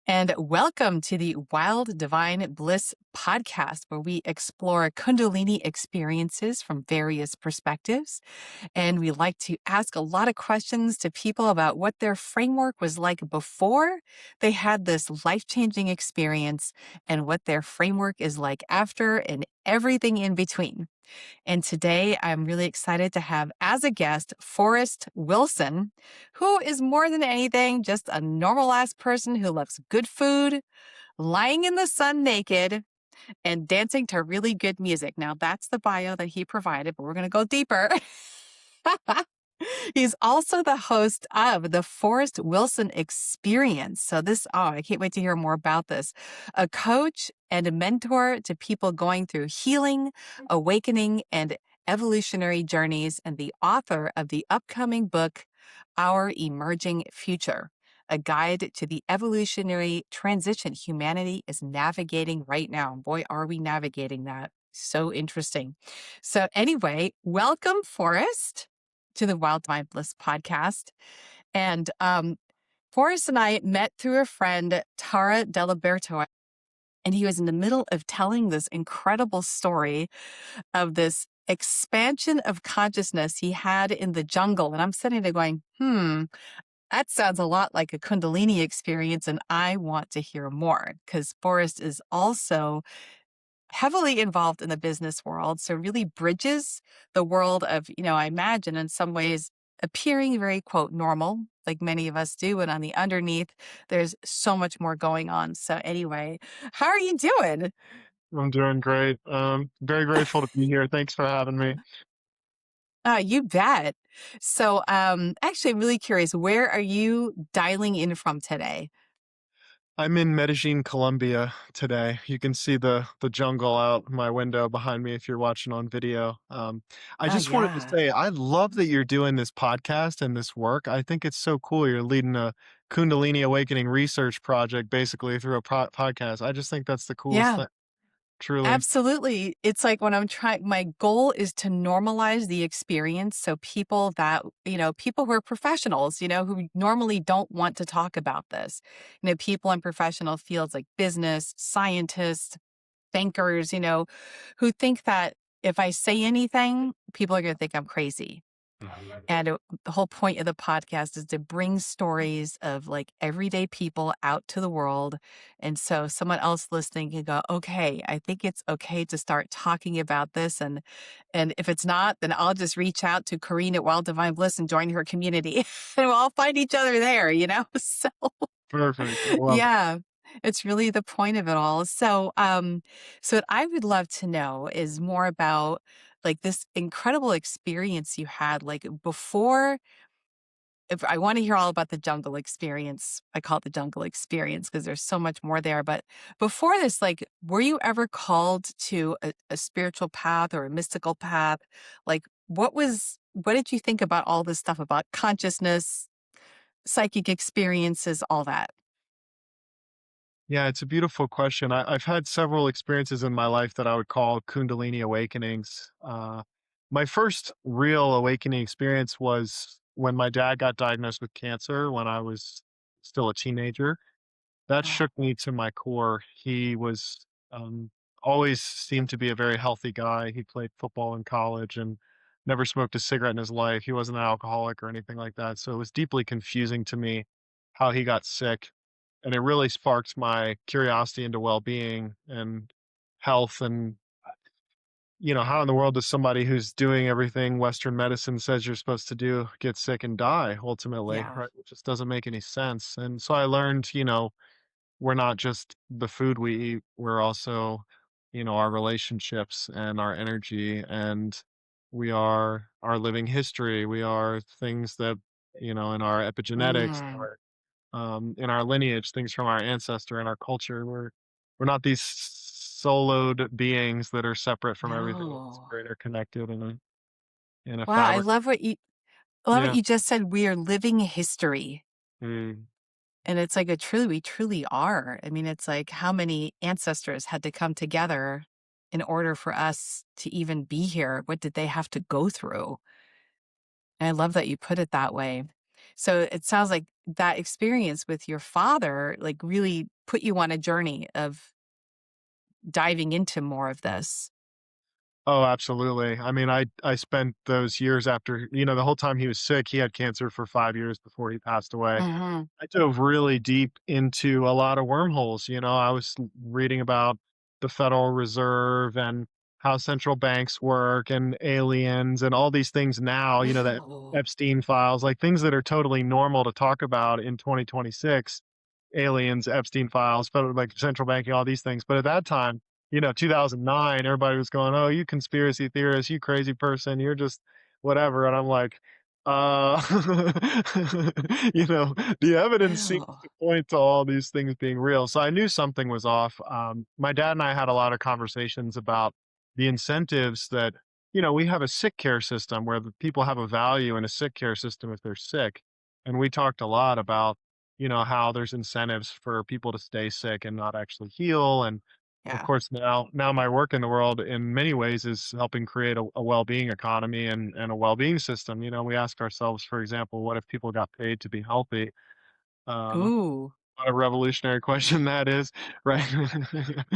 and welcome to the Wild Divine Bliss podcast, where we explore Kundalini experiences from various perspectives. And we like to ask a lot of questions to people about what their framework was like before they had this life-changing experience and what their framework is like after and everything in between. And today I'm really excited to have as a guest Forrest Wilson, who is more than anything just a normal ass person who loves good food, lying in the sun naked, and dancing to really good music. Now, that's the bio that he provided, but we're going to go deeper. He's also the host of the Forrest Wilson Experience. So I can't wait to hear more about this. A coach and a mentor to people going through healing, awakening, and evolutionary journeys, and the author of the upcoming book, Our Emerging Future, a guide to the evolutionary transition humanity is navigating right now. Boy, are we navigating that. So interesting. So anyway, welcome, Forrest, to the Wild Divine Bliss podcast. And Forrest and I met through a friend, Tara Delaberto, and he was in the middle of telling this incredible story of this expansion of consciousness he had in the jungle. And I'm sitting there going, that sounds a lot like a Kundalini experience, and I want to hear more because Forrest is also heavily involved in the business world. So really bridges the world of, I imagine in some ways appearing very, quote, normal, like many of us do. And on the underneath, there's so much more going on. So anyway, how are you doing? I'm doing great. Very grateful to be here. Thanks for having me. You bet. So actually, I'm really curious, where are you dialing in from today? I'm in Medellin, Colombia today. You can see the jungle out my window behind me if you're watching on video. I Oh, just wanted to yeah. say I love that you're doing this podcast and this work. I think it's so cool. You're leading a Kundalini Awakening research project basically through a podcast. I just think that's the coolest Yeah. thing. Truly. Absolutely. It's like when my goal is to normalize the experience. So people that, people who are professionals, who normally don't want to talk about this, people in professional fields like business, scientists, bankers, who think that if I say anything, people are going to think I'm crazy. And the whole point of the podcast is to bring stories of like everyday people out to the world. And so someone else listening can go, okay, I think it's okay to start talking about this. And if it's not, then I'll just reach out to Corrine at Wild Divine Bliss and join her community and we'll all find each other there, So Perfect. I love it. yeah, it's really the point of it all. So what I would love to know is more about like this incredible experience you had, like before. If I want to hear all about the jungle experience, I call it the jungle experience because there's so much more there. But before this, like, were you ever called to a spiritual path or a mystical path? Like, what did you think about all this stuff about consciousness, psychic experiences, all that? Yeah, it's a beautiful question. I've had several experiences in my life that I would call Kundalini awakenings. My first real awakening experience was when my dad got diagnosed with cancer when I was still a teenager. That Oh, shook me to my core. He was always seemed to be a very healthy guy. He played football in college and never smoked a cigarette in his life. He wasn't an alcoholic or anything like that. So it was deeply confusing to me how he got sick, and it really sparked my curiosity into well-being and health. And how in the world does somebody who's doing everything Western medicine says you're supposed to do get sick and die ultimately, yeah. right? It just doesn't make any sense. And so I learned, we're not just the food we eat, we're also, our relationships and our energy, and we are our living history. We are things that, in our epigenetics, Mm. in our lineage, things from our ancestor and our culture. We're not these soloed beings that are separate from everything else. No. We're interconnected in a Wow, fabric. I love what Yeah. you just said. We are living history. Mm. And it's like we truly are. I mean, it's like how many ancestors had to come together in order for us to even be here? What did they have to go through? And I love that you put it that way. So it sounds like that experience with your father, like, really put you on a journey of diving into more of this. Oh, absolutely. I mean, I spent those years after, the whole time he was sick, he had cancer for 5 years before he passed away. Mhm. I dove really deep into a lot of wormholes. I was reading about the Federal Reserve and how central banks work and aliens and all these things now, that Oh. Epstein files, like things that are totally normal to talk about in 2026, aliens, Epstein files, federal, like central banking, all these things. But at that time, 2009, everybody was going, "Oh, you conspiracy theorist, you crazy person, you're just whatever." And I'm like, uh, the evidence seems Ew. to point to all these things being real. So I knew something was off. My dad and I had a lot of conversations about the incentives that, we have a sick care system where the people have a value in a sick care system if they're sick. And we talked a lot about, how there's incentives for people to stay sick and not actually heal. And of Yeah. course, now my work in the world in many ways is helping create a well-being economy and a well-being system. We ask ourselves, for example, what if people got paid to be healthy? Ooh. What a revolutionary question that is, right?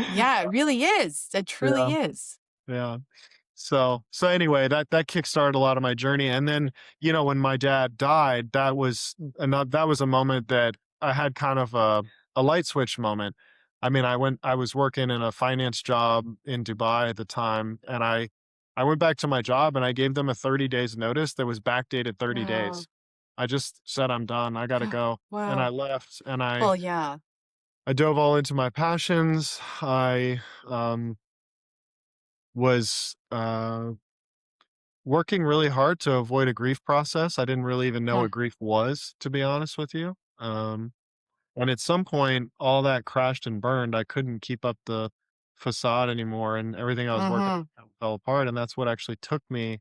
Yeah, it really is. It truly Yeah, is. yeah. So anyway, that kickstarted a lot of my journey. And then, when my dad died, that was a moment that I had kind of a light switch moment. I mean, I was working in a finance job in Dubai at the time, and I went back to my job and I gave them a 30 days notice that was backdated 30 Wow. days. I just said, I'm done. I got to go. And I Wow. left and I Well, yeah. I dove all into my passions. I um was working really hard to avoid a grief process. I didn't really even know Hmm. what grief was, to be honest with you. And at some point, all that crashed and burned. I couldn't keep up the facade anymore, and everything I was working Mhm. on fell apart. And that's what actually took me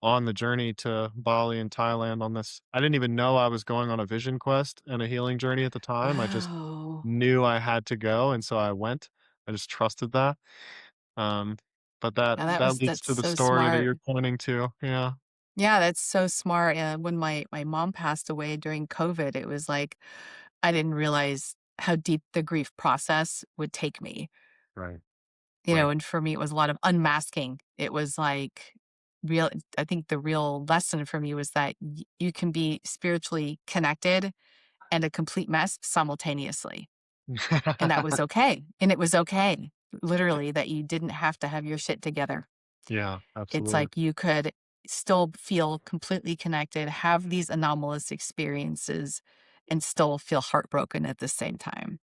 on the journey to Bali and Thailand on this. I didn't even know I was going on a vision quest and a healing journey at the time. I just Wow. knew I had to go, and so I went. I just trusted that. Um, but that Yeah, that leads that's to the so story that smart. you're pointing to. Yeah. Yeah, that's so smart. When my mom passed away during COVID, it was like I didn't realize how deep the grief process would take me. Right. Right. And for me, it was a lot of unmasking. It was like real. I think the real lesson for me was that you can be spiritually connected and a complete mess simultaneously. And that was okay. And it was okay, literally, that you didn't have to have your shit together. Yeah, It's absolutely. like you could still feel completely connected, have these anomalous experiences, and still feel heartbroken at the same time.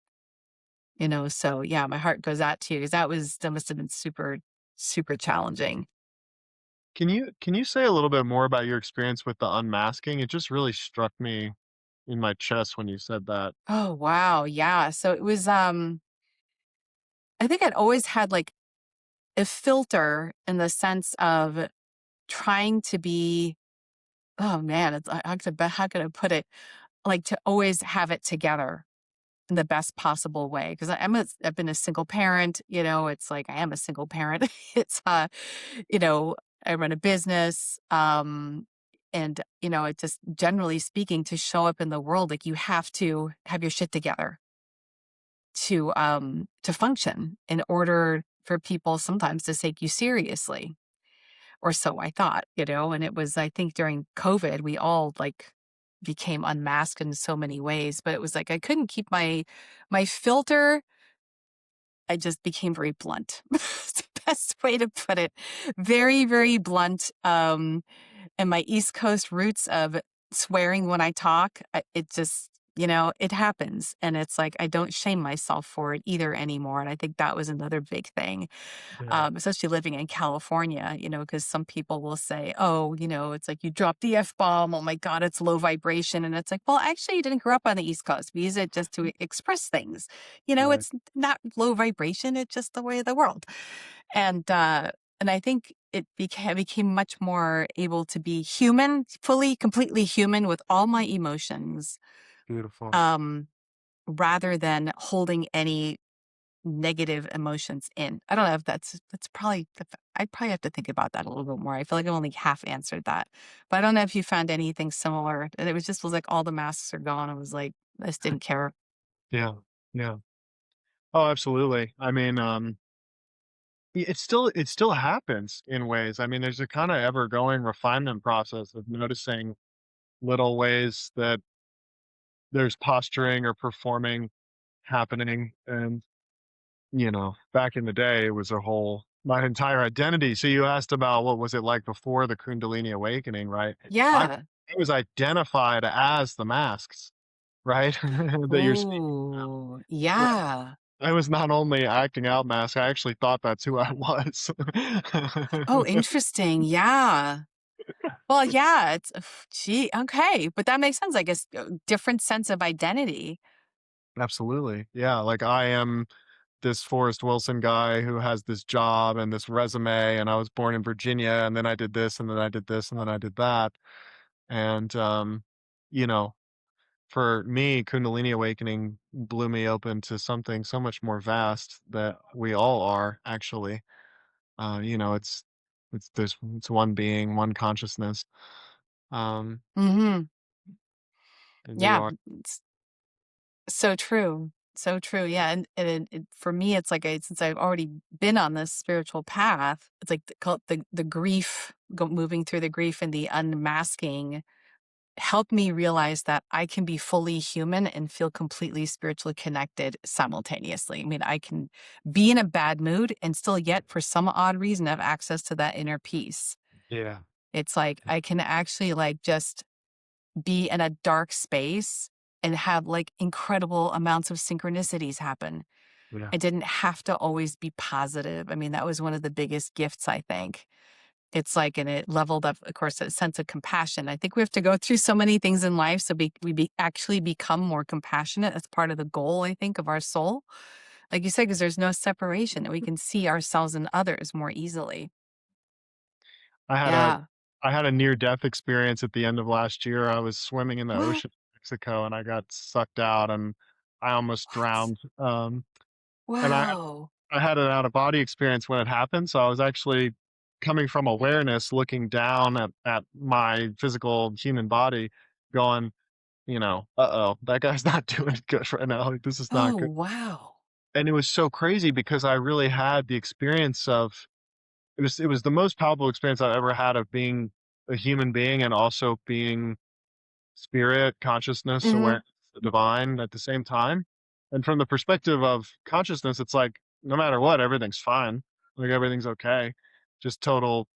So yeah, my heart goes out to you because that must have been super, super challenging. Can you say a little bit more about your experience with the unmasking? It just really struck me in my chest when you said that. Oh wow. Yeah. So it was I think I'd always had like a filter in the sense of trying to be, oh man, how could I put it? Like to always have it together in the best possible way. Because I've been a single parent, it's like I am a single parent. It's you know, I run a business. And it just generally speaking, to show up in the world, like you have to have your shit together to function in order for people sometimes to take you seriously. Or so I thought, and it was, I think during COVID, we all like became unmasked in so many ways, but it was like I couldn't keep my filter. I just became very blunt. It's the best way to put it. Very, very blunt. And my East Coast roots of swearing when I talk, it just, it happens. And it's like I don't shame myself for it either anymore. And I think that was another big thing, Yeah. especially living in California, because some people will say, oh, it's like you dropped the F bomb. Oh my God, it's low vibration. And it's like, well, actually, you didn't grow up on the East Coast. We use it just to express things. Right. It's not low vibration. It's just the way of the world. And I think I became much more able to be human, fully, completely human with all my emotions, Beautiful. um, rather than holding any. negative emotions in. I don't know if that's probably I'd probably have to think about that a little bit more. I feel like I only half answered that. But I don't know if you found anything similar. And it was like all the masks are gone. I was like, I just didn't care. Yeah. Yeah. Oh, absolutely. I mean, it still happens in ways. I mean, there's a kind of ever going refinement process of noticing little ways that there's posturing or performing happening. And, back in the day, it was a whole, my entire identity. So you asked about what was it like before the Kundalini awakening, right? I, Yeah. I was identified as the masks, right? That you're speaking about. Ooh. Right. Yeah. I was not only acting out mask, I actually thought that's who I was. Oh, interesting. Yeah. Well, yeah, it's gee, okay, but that makes sense, I guess, different sense of identity. Absolutely. Yeah, like I am this Forrest Wilson guy who has this job and this resume, and I was born in Virginia, and then I did this, and then I did this, and then I did that. And you know, for me, Kundalini awakening blew me open to something so much more vast that we all are actually. It's one being, one consciousness. Um, Mhm. and we Yeah, are. it's so true. So true, yeah, and for me, it's like since I've already been on this spiritual path, it's like call it the grief, moving through the grief and the unmasking helped me realize that I can be fully human and feel completely spiritually connected simultaneously. I mean, I can be in a bad mood and still yet, for some odd reason, have access to that inner peace. Yeah. It's like I can actually like just be in a dark space and have like incredible amounts of synchronicities happen. Yeah. I didn't have to always be positive. I mean, that was one of the biggest gifts, I think. It's like, and it leveled up, of course, a sense of compassion. I think we have to go through so many things in life so actually become more compassionate. That's part of the goal, I think, of our soul. Like you said, because there's no separation, and we can see ourselves and others more easily. I had a Yeah. I had a near death experience at the end of last year. I was swimming in the What? ocean in Mexico and I got sucked out and I almost What? drowned. And Wow. I had an out of body experience when it happened. So I was actually coming from awareness, looking down at my physical human body, going, uh oh, that guy's not doing good right now. Like, this is not Oh, good. wow. And it was so crazy because I really had the experience of it was the most palpable experience I've ever had of being a human being and also being spirit, consciousness, Mhm. awareness, the divine at the same time. And from the perspective of consciousness, it's like no matter what, everything's fine. Like everything's okay. Just total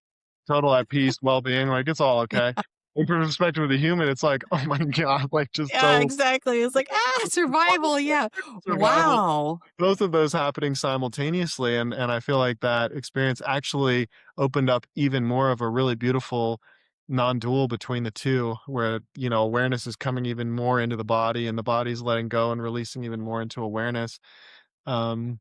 at peace, well being, like it's all okay. And from the perspective of the human, it's like, oh my God, like just Yeah, so exactly. It's like, survival. Yeah. survival. Wow. Both of those happening simultaneously, and I feel like that experience actually opened up even more of a really beautiful non-dual between the two, where, awareness is coming even more into the body, and the body's letting go and releasing even more into awareness. Um,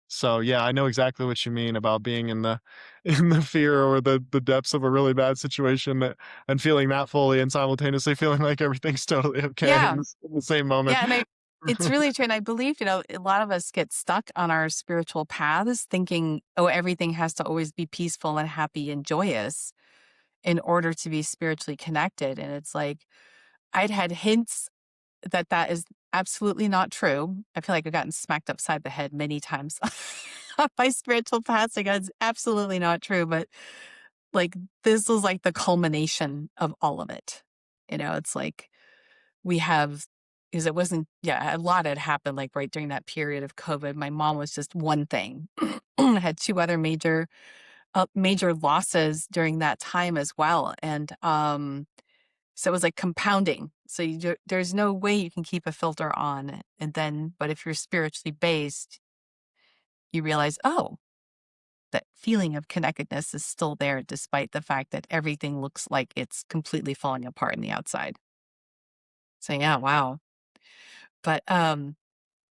so yeah, I know exactly what you mean about being in the in the fear or the depths of a really bad situation and feeling that fully and simultaneously feeling like everything's totally okay Yeah. in the same moment. Yeah, and it's really true, and I believe, a lot of us get stuck on our spiritual paths thinking, "Oh, everything has to always be peaceful and happy and joyous in order to be spiritually connected," and it's like, I'd had hints that that is absolutely not true. I feel like I've gotten smacked upside the head many times on my spiritual paths, like, it's absolutely not true, but, like, this was, like, the culmination of all of it. It's like we have because it wasn't yeah, a lot had happened, like, right during that period of COVID. My mom was just one thing. I had 2 other major losses during that time as well, and, so it was, like, compounding. So there's no way you can keep a filter on, and then but if you're spiritually based, you realize, "Oh, that feeling of connectedness is still there despite the fact that everything looks like it's completely falling apart in the outside." So, yeah, wow. But, um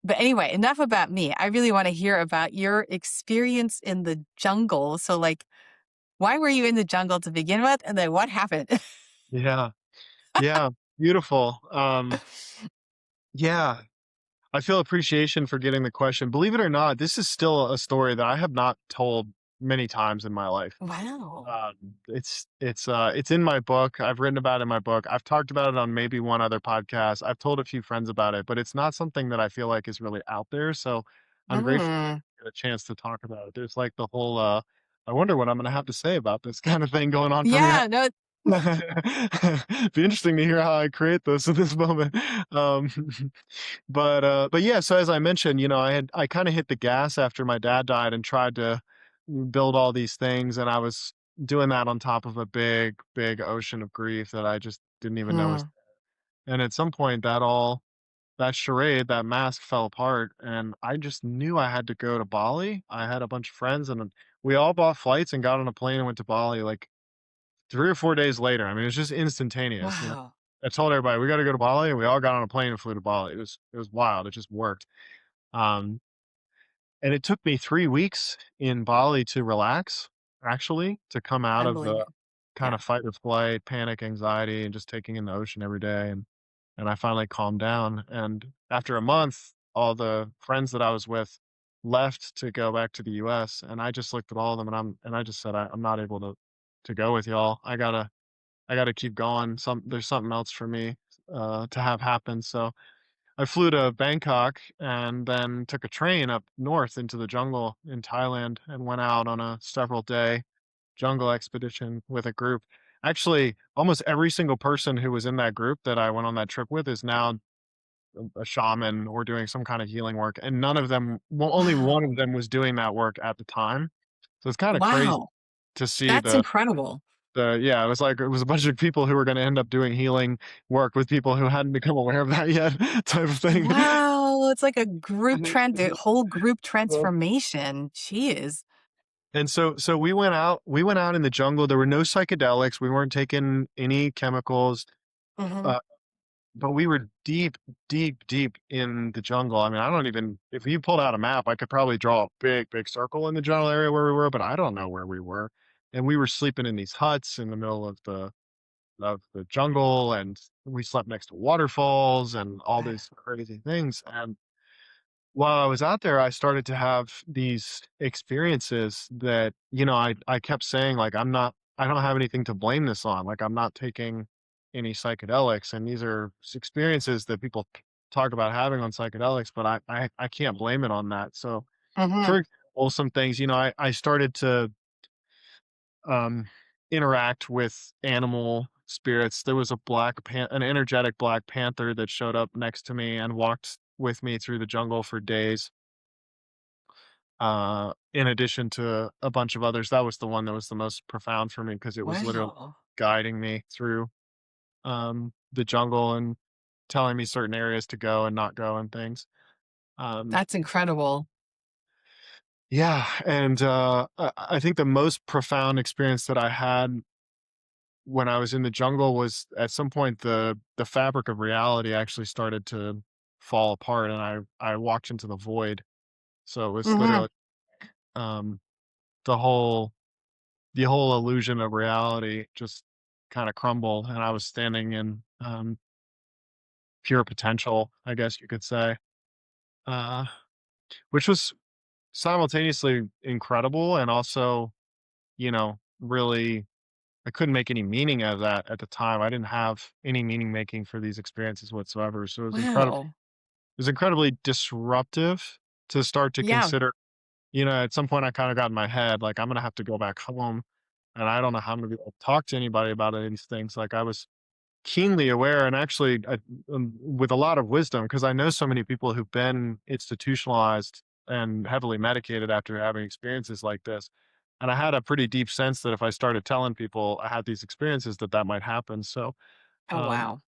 But anyway, enough about me. I really want to hear about your experience in the jungle. So, like, why were you in the jungle to begin with? And then what happened? Yeah. Yeah, beautiful. Yeah. I feel appreciation for getting the question. Believe it or not, this is still a story that I have not told many times in my life. Wow. It's in my book. I've written about it in my book. I've talked about it on maybe one other podcast. I've told a few friends about it, but it's not something that I feel like is really out there. So I'm grateful Mm. to get a chance to talk about it. There's like the whole I wonder what I'm gonna have to say about this kind of thing going on for me. Yeah, no, Be interesting to hear how I create this at this moment. Um, but yeah, so as I mentioned, I kind of hit the gas after my dad died and tried to build all these things, and I was doing that on top of a big, big ocean of grief that I just didn't even know was. mm, And at some point, that charade, that mask fell apart, and I just knew I had to go to Bali. I had a bunch of friends, and we all bought flights and got on a plane and went to Bali like 3 or 4 days later. I mean, it was just instantaneous. wow. I told everybody we got to go to Bali, and we all got on a plane and flew to Bali. It was wild. It just worked. Um, and it took me 3 weeks in Bali to relax, actually, to come out I of believe the it. kind Yeah. of fight or flight, panic, anxiety, and just taking in the ocean every day. And I finally calmed down. And after a month, all the friends that I was with left to go back to the US. And I just looked at all of them, and I just said, I'm not able to go with y'all. I gotta keep going. There's something else for me to have happen. So I flew to Bangkok and then took a train up north into the jungle in Thailand and went out on a several day jungle expedition with a group. Actually, almost every single person who was in that group that I went on that trip with is now a shaman or doing some kind of healing work. And none of them, well, only one Wow. of them was doing that work at the time. So it's kind of crazy Wow. to see That's incredible. yeah, it was like it was a bunch of people who were gonna end up doing healing work with people who hadn't become aware of that yet type of thing. Wow. It's like a Mhm. whole group Well, transformation. Jeez. and so we went out in the jungle. There were no psychedelics. We weren't taking any chemicals, Mhm. uh, but we were deep, deep, deep in the jungle. I mean, I don't even if you pulled out a map, I could probably draw a big, big circle in the general area where we were, but I don't know where we were. And we were sleeping in these huts in the middle of the jungle, and we slept next to waterfalls and all these crazy things. And while I was out there, I started to have these experiences that, I kept saying, like, I don't have anything to blame this on. Like, I'm not taking any psychedelics. And these are experiences that people talk about having on psychedelics, but I can't blame it on that. So, Mhm. for example, some things, I started to um, interact with animal spirits. There was an energetic black panther that showed up next to me and walked with me through the jungle for days. In addition to a bunch of others, that was the one that was the most profound for me because it was literally Wow. guiding me through the jungle and telling me certain areas to go and not go and things. Um, That's incredible. yeah, and I think the most profound experience that I had when I was in the jungle was at some point the fabric of reality actually started to fall apart, and I walked into the void. So it was Mhm. literally um the whole the whole illusion of reality just kind of crumbled, and I was standing in pure potential, I guess you could say. Uh which was simultaneously incredible and also, really I couldn't make any meaning of that at the time. I didn't have any meaning making for these experiences whatsoever. So Wow. it was incredibly disruptive to start to Yeah. consider, at some point I kind of got in my head, like I'm gonna have to go back home and I don't know how I'm gonna be able to talk to anybody about any of these things. Like I was keenly aware and actually with a lot of wisdom because I know so many people who've been institutionalized and heavily medicated after having experiences like this. And I had a pretty deep sense that if I started telling people I had these experiences, that might happen. So, Oh, um, wow.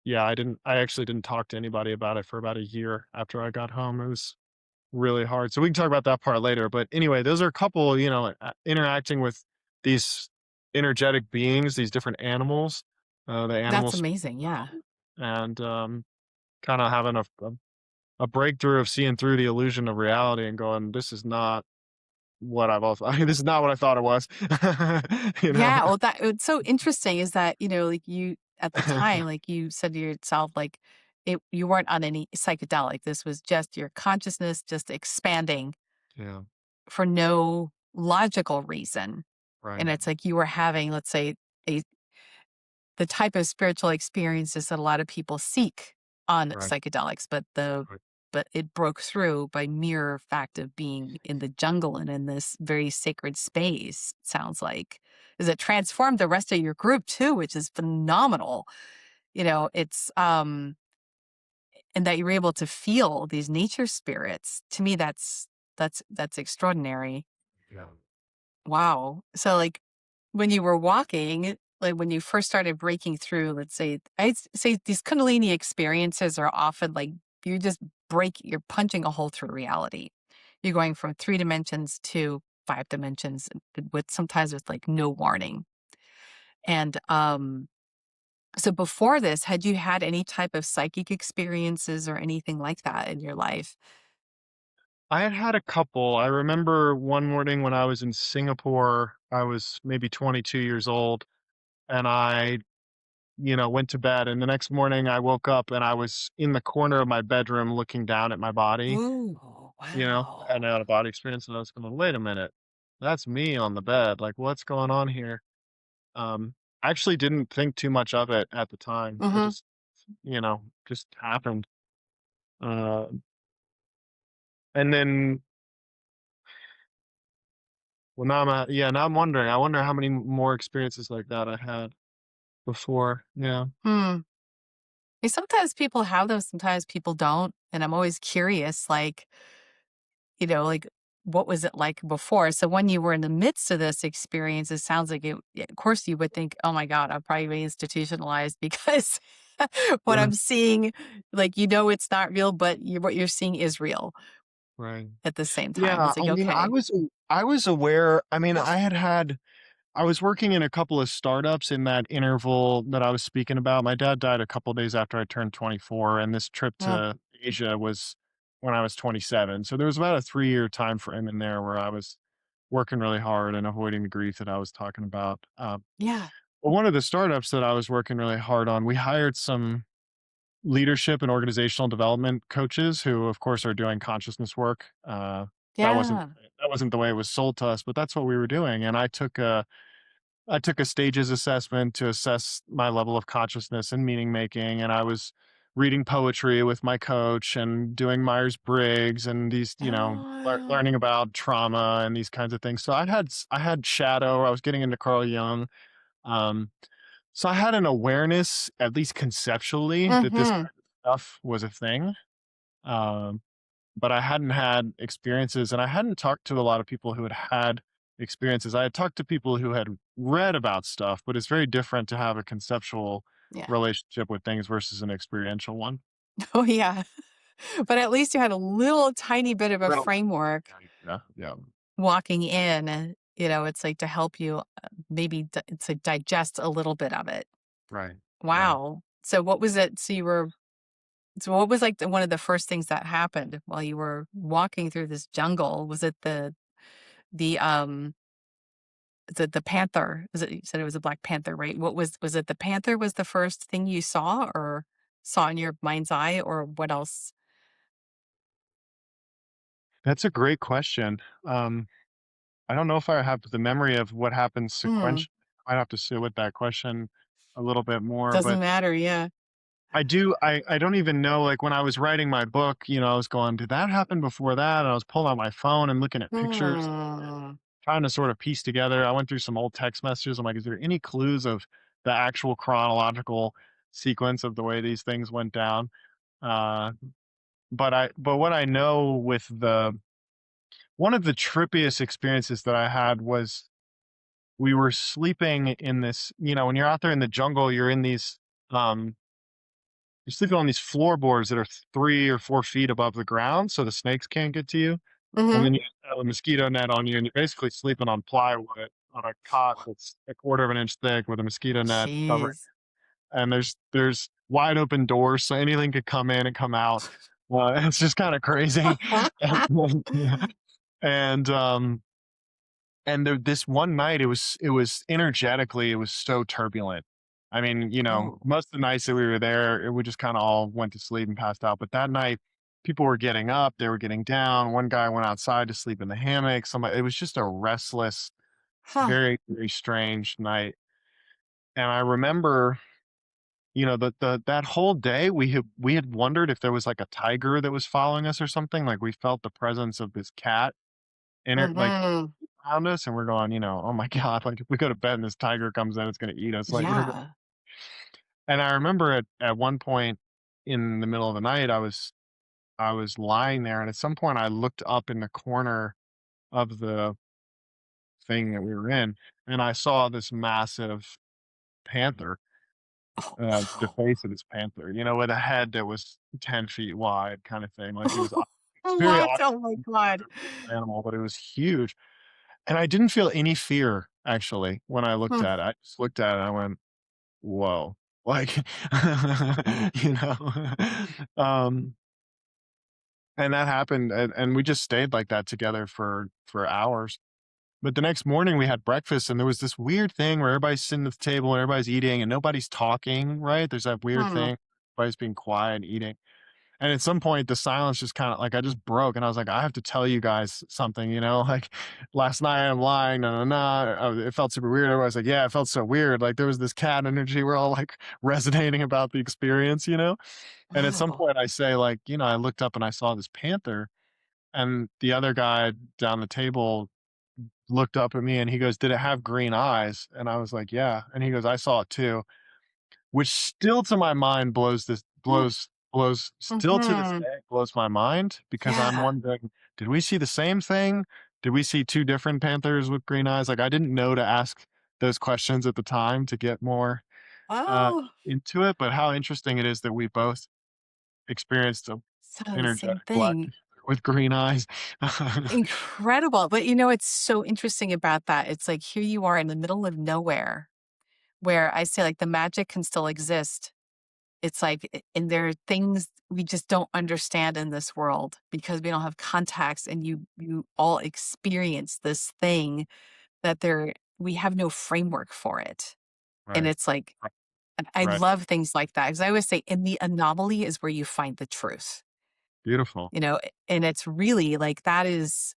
yeah, I actually didn't talk to anybody about it for about a year after I got home. It was really hard. So we can talk about that part later. But anyway, those are a couple, interacting with these energetic beings, these different animals, the That's animals, amazing. Yeah. and kind of having a breakthrough of seeing through the illusion of reality and going, this is not what I've also, this is not what I thought it was, you know? Yeah, well, that it's so interesting is that, like, you at the time, like, you said to yourself, like, you weren't on any psychedelic. This was just your consciousness just expanding Yeah. for no logical reason. And Right. it's like you were having, let's say, a the type of spiritual experiences that a lot of people seek on Right. psychedelics, Right. but it broke through by mere fact of being in the jungle and in this very sacred space, it sounds like. Is it transformed the rest of your group too, which is phenomenal. It's and that you're able to feel these nature spirits. To me, that's extraordinary. Yeah. Wow. So like when you were walking, like when you first started breaking through, let's say, say these Kundalini experiences are often like you just you're punching a hole through reality. You're going from 3 dimensions to 5 dimensions with sometimes with like no warning. And so before this, had you had any type of psychic experiences or anything like that in your life? I had had a couple. I remember one morning when I was in Singapore, I was maybe 22 years old, and I, went to bed. And the next morning I woke up and I was in the corner of my bedroom looking down at my body, Ooh, I wow. had an out of body experience. And I was going, wait a minute, that's me on the bed. Like, what's going on here? I actually didn't think too much of it at the time. It Hmm. just happened. Uh, and then, well, now I'm wondering, I wonder how many more experiences like that I had before. Yeah. Hmm. Sometimes people have them, sometimes people don't. And I'm always curious, like what was it like before? So when you were in the midst of this experience, it sounds like of course you would think, oh my God, I'm probably institutionalized because what Right. I'm seeing, like, it's not real, but what you're seeing is real Right. at the same time. Yeah, It's like, okay. I was aware. I mean, I was working in a couple of startups in that interval that I was speaking about. My dad died a couple days after I turned 24, and this trip Mm, to Asia was when I was 27. So there was about a 3-year time frame in there where I was working really hard and avoiding the grief that I was talking about. yeah. Well, one of the startups that I was working really hard on, we hired some leadership and organizational development coaches who, of course, are doing consciousness work. That wasn't Yeah. that wasn't the way it was sold to us, but that's what we were doing. And I took a stages assessment to assess my level of consciousness and meaning making, and I was reading poetry with my coach and doing Myers Briggs and these, Oh, learning about trauma and these kinds of things. So I had shadow. I was getting into Carl Jung. Um, so I had an awareness, at least conceptually, that this mm-hmm. kind of stuff was a thing. Um, but I hadn't had experiences, and I hadn't talked to a lot of people who had had experiences. I had talked to people who had read about stuff, but it's very different to have a conceptual Yeah. relationship with things versus an experiential one. Oh, yeah. But at least you had a little tiny bit of a Well, framework yeah, yeah, walking in. It's like to help you maybe to digest a little bit of it. right, right. Wow. So what was it? So what was like one of the first things that happened while you were walking through this jungle? Was it the the panther? Was it, you said it was a black panther, right? Was it the panther was the first thing you saw or saw in your mind's eye or what else? That's a great question. Um, I don't know if I have the memory of what happened Hmm. sequentially. I'd have to sit with that question a little bit more, Doesn't but matter. Yeah. I don't even know, like, when I was writing my book, I was going, "Did that happen before that?" And I was pulling out my phone and looking at pictures, Hmm. trying to sort of piece together. I went through some old text messages. I'm like, "Is there any clues of the actual chronological sequence of the way these things went down?" Uh, but what I know with the one of the trippiest experiences that I had was we were sleeping in this, when you're out there in the jungle, um you're sleeping on these floorboards that are 3 or 4 feet above the ground, so the snakes can't get to you. And Hmm. then you have a mosquito net on you, and you're basically sleeping on plywood on a cot that's a quarter of an inch thick with a mosquito net covering. Jeez. And there's wide open doors, so anything could come in and come out. It's just kind of crazy. Yeah. And this one night, it was energetically, it was so turbulent. I mean, Oh. most of the nights that we were there, we just kinda all went to sleep and passed out, but that night, people were getting up, they were getting down, one guy went outside to sleep in the hammock, somebody it was just a restless, Huh. very, very strange night, and I remember, the that whole day, we had wondered if there was, like, a tiger that was following us or something, like, we felt the presence of this cat like, Mhm. around us, and we're going, "Oh my god, like, if we go to bed and this tiger comes in, it's gonna eat us," like, we're Yeah. and I remember at one point in the middle of the night, I was lying there, and at some point, I looked up in the corner of the thing that we were in, and I saw this massive panther, the Oh. face of this panther, with a head that was 10 feet wide kinda thing, like, it was very What? odd Oh my god. animal, but it was huge, and I didn't feel any fear, actually, when I looked Hmm. at it. I just looked at it, and I went, "Whoa." Like, you know? Um And that happened, and we just stayed like that together for hours. But the next morning, we had breakfast, and there was this weird thing where everybody's sitting at the table, and everybody's eating, and nobody's talking, right? There's that weird Hmm. thing. Everybody's being quiet and eating. And at some point, the silence just kinda like, I just broke, and I was like, "I have to tell you guys something," like, "Last night, I'm lying, no, no, no." It felt super weird. Everybody's like, "Yeah, it felt so weird." Like, there was this cat energy. We're all, like, resonating about the experience? And at some Wow. point, I say, like, I looked up and I saw this panther, and the other guy down the table looked up at me and he goes, "Did it have green eyes?" And I was like, "Yeah." And he goes, "I saw it too." Which still to my mind blows still to this Mhm. day blows my mind because I'm Yeah. wondering, did we see the same thing? Did we see 2 different panthers with green eyes? Like, I didn't know to ask those questions at the time to get more, uh, Oh, into it, but how interesting it is that we both experienced a so the same energetic black thing. panther with green eyes. Incredible. But it's so interesting about that. It's like here you are in the middle of nowhere where I say like the magic can still exist. It's like, and there are things we just don't understand in this world because we don't have context and you all experience this thing that we have no framework for it. And Right. it's like, and I Right. love things like that because I always say, in the anomaly is where you find the truth, Beautiful. and it's really like that is,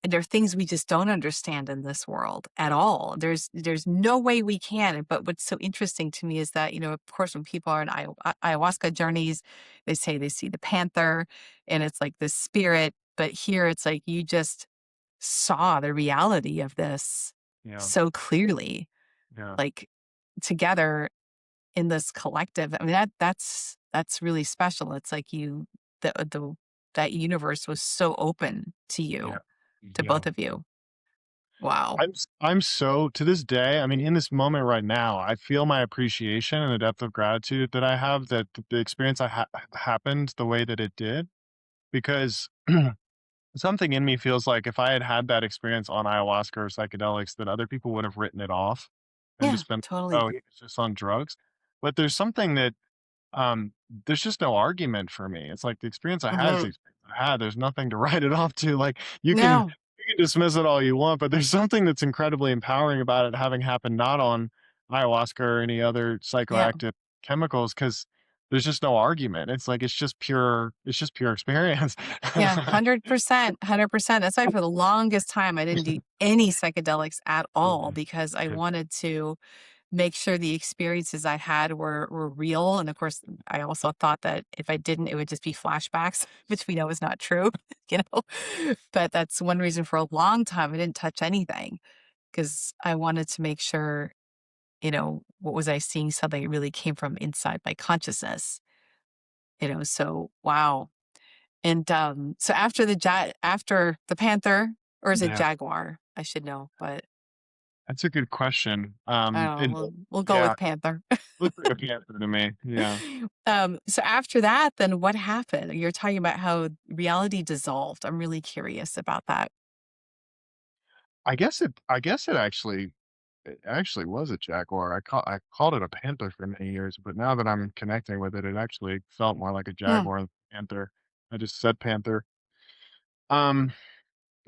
and there are things we just don't understand in this world at all. There's no way we can. But what's so interesting to me is that, of course, when people are in ayahuasca journeys, they say they see the panther and it's like this spirit. But here it's like you just saw the reality of this Yeah. so clearly, Yeah. like together in this collective. I mean, that's really special. It's like the that universe was so open to Yeah. you, to Yeah. both of you. Wow. I'm so to this day, I mean, in this moment right now, I feel my appreciation and the depth of gratitude that I have that the experience happened the way that it did because something in me feels like if I had had that experience on ayahuasca or psychedelics, that other people would have written it off and Yeah, just been, totally. "Oh, he was just on drugs." But there's something that there's just no argument for me. It's like the experience I had is the Mhm. experience I had. There's nothing to write it off to. Like No. you can dismiss it all you want, but there's something that's incredibly empowering about it having happened not on ayahuasca or any other Yeah. psychoactive chemicals because there's just no argument. It's just pure experience. Yeah, 100%, 100%. That's why for the longest time, I didn't do any psychedelics at all Mhm. because I Yeah, wanted to make sure the experiences I had were real, and of course, I also thought that if I didn't, it would just be flashbacks, which we know is not true, you know? But that's one reason for a long time I didn't touch anything because I wanted to make sure, what was I seeing something that really came from inside my consciousness, so wow. And, so after the panther, or is it yeah. jaguar? I should know, but That's a good question. I don't know, It we'll go yeah, with panther. looks like a panther to me. Yeah. So after that, then what happened? You're talking about how reality dissolved. I'm really curious about that. I guess it actually was a jaguar. I called it a panther for many years, but now that I'm connecting with it, it actually felt more like a Hmm. jaguar than a panther. I just said panther. Um,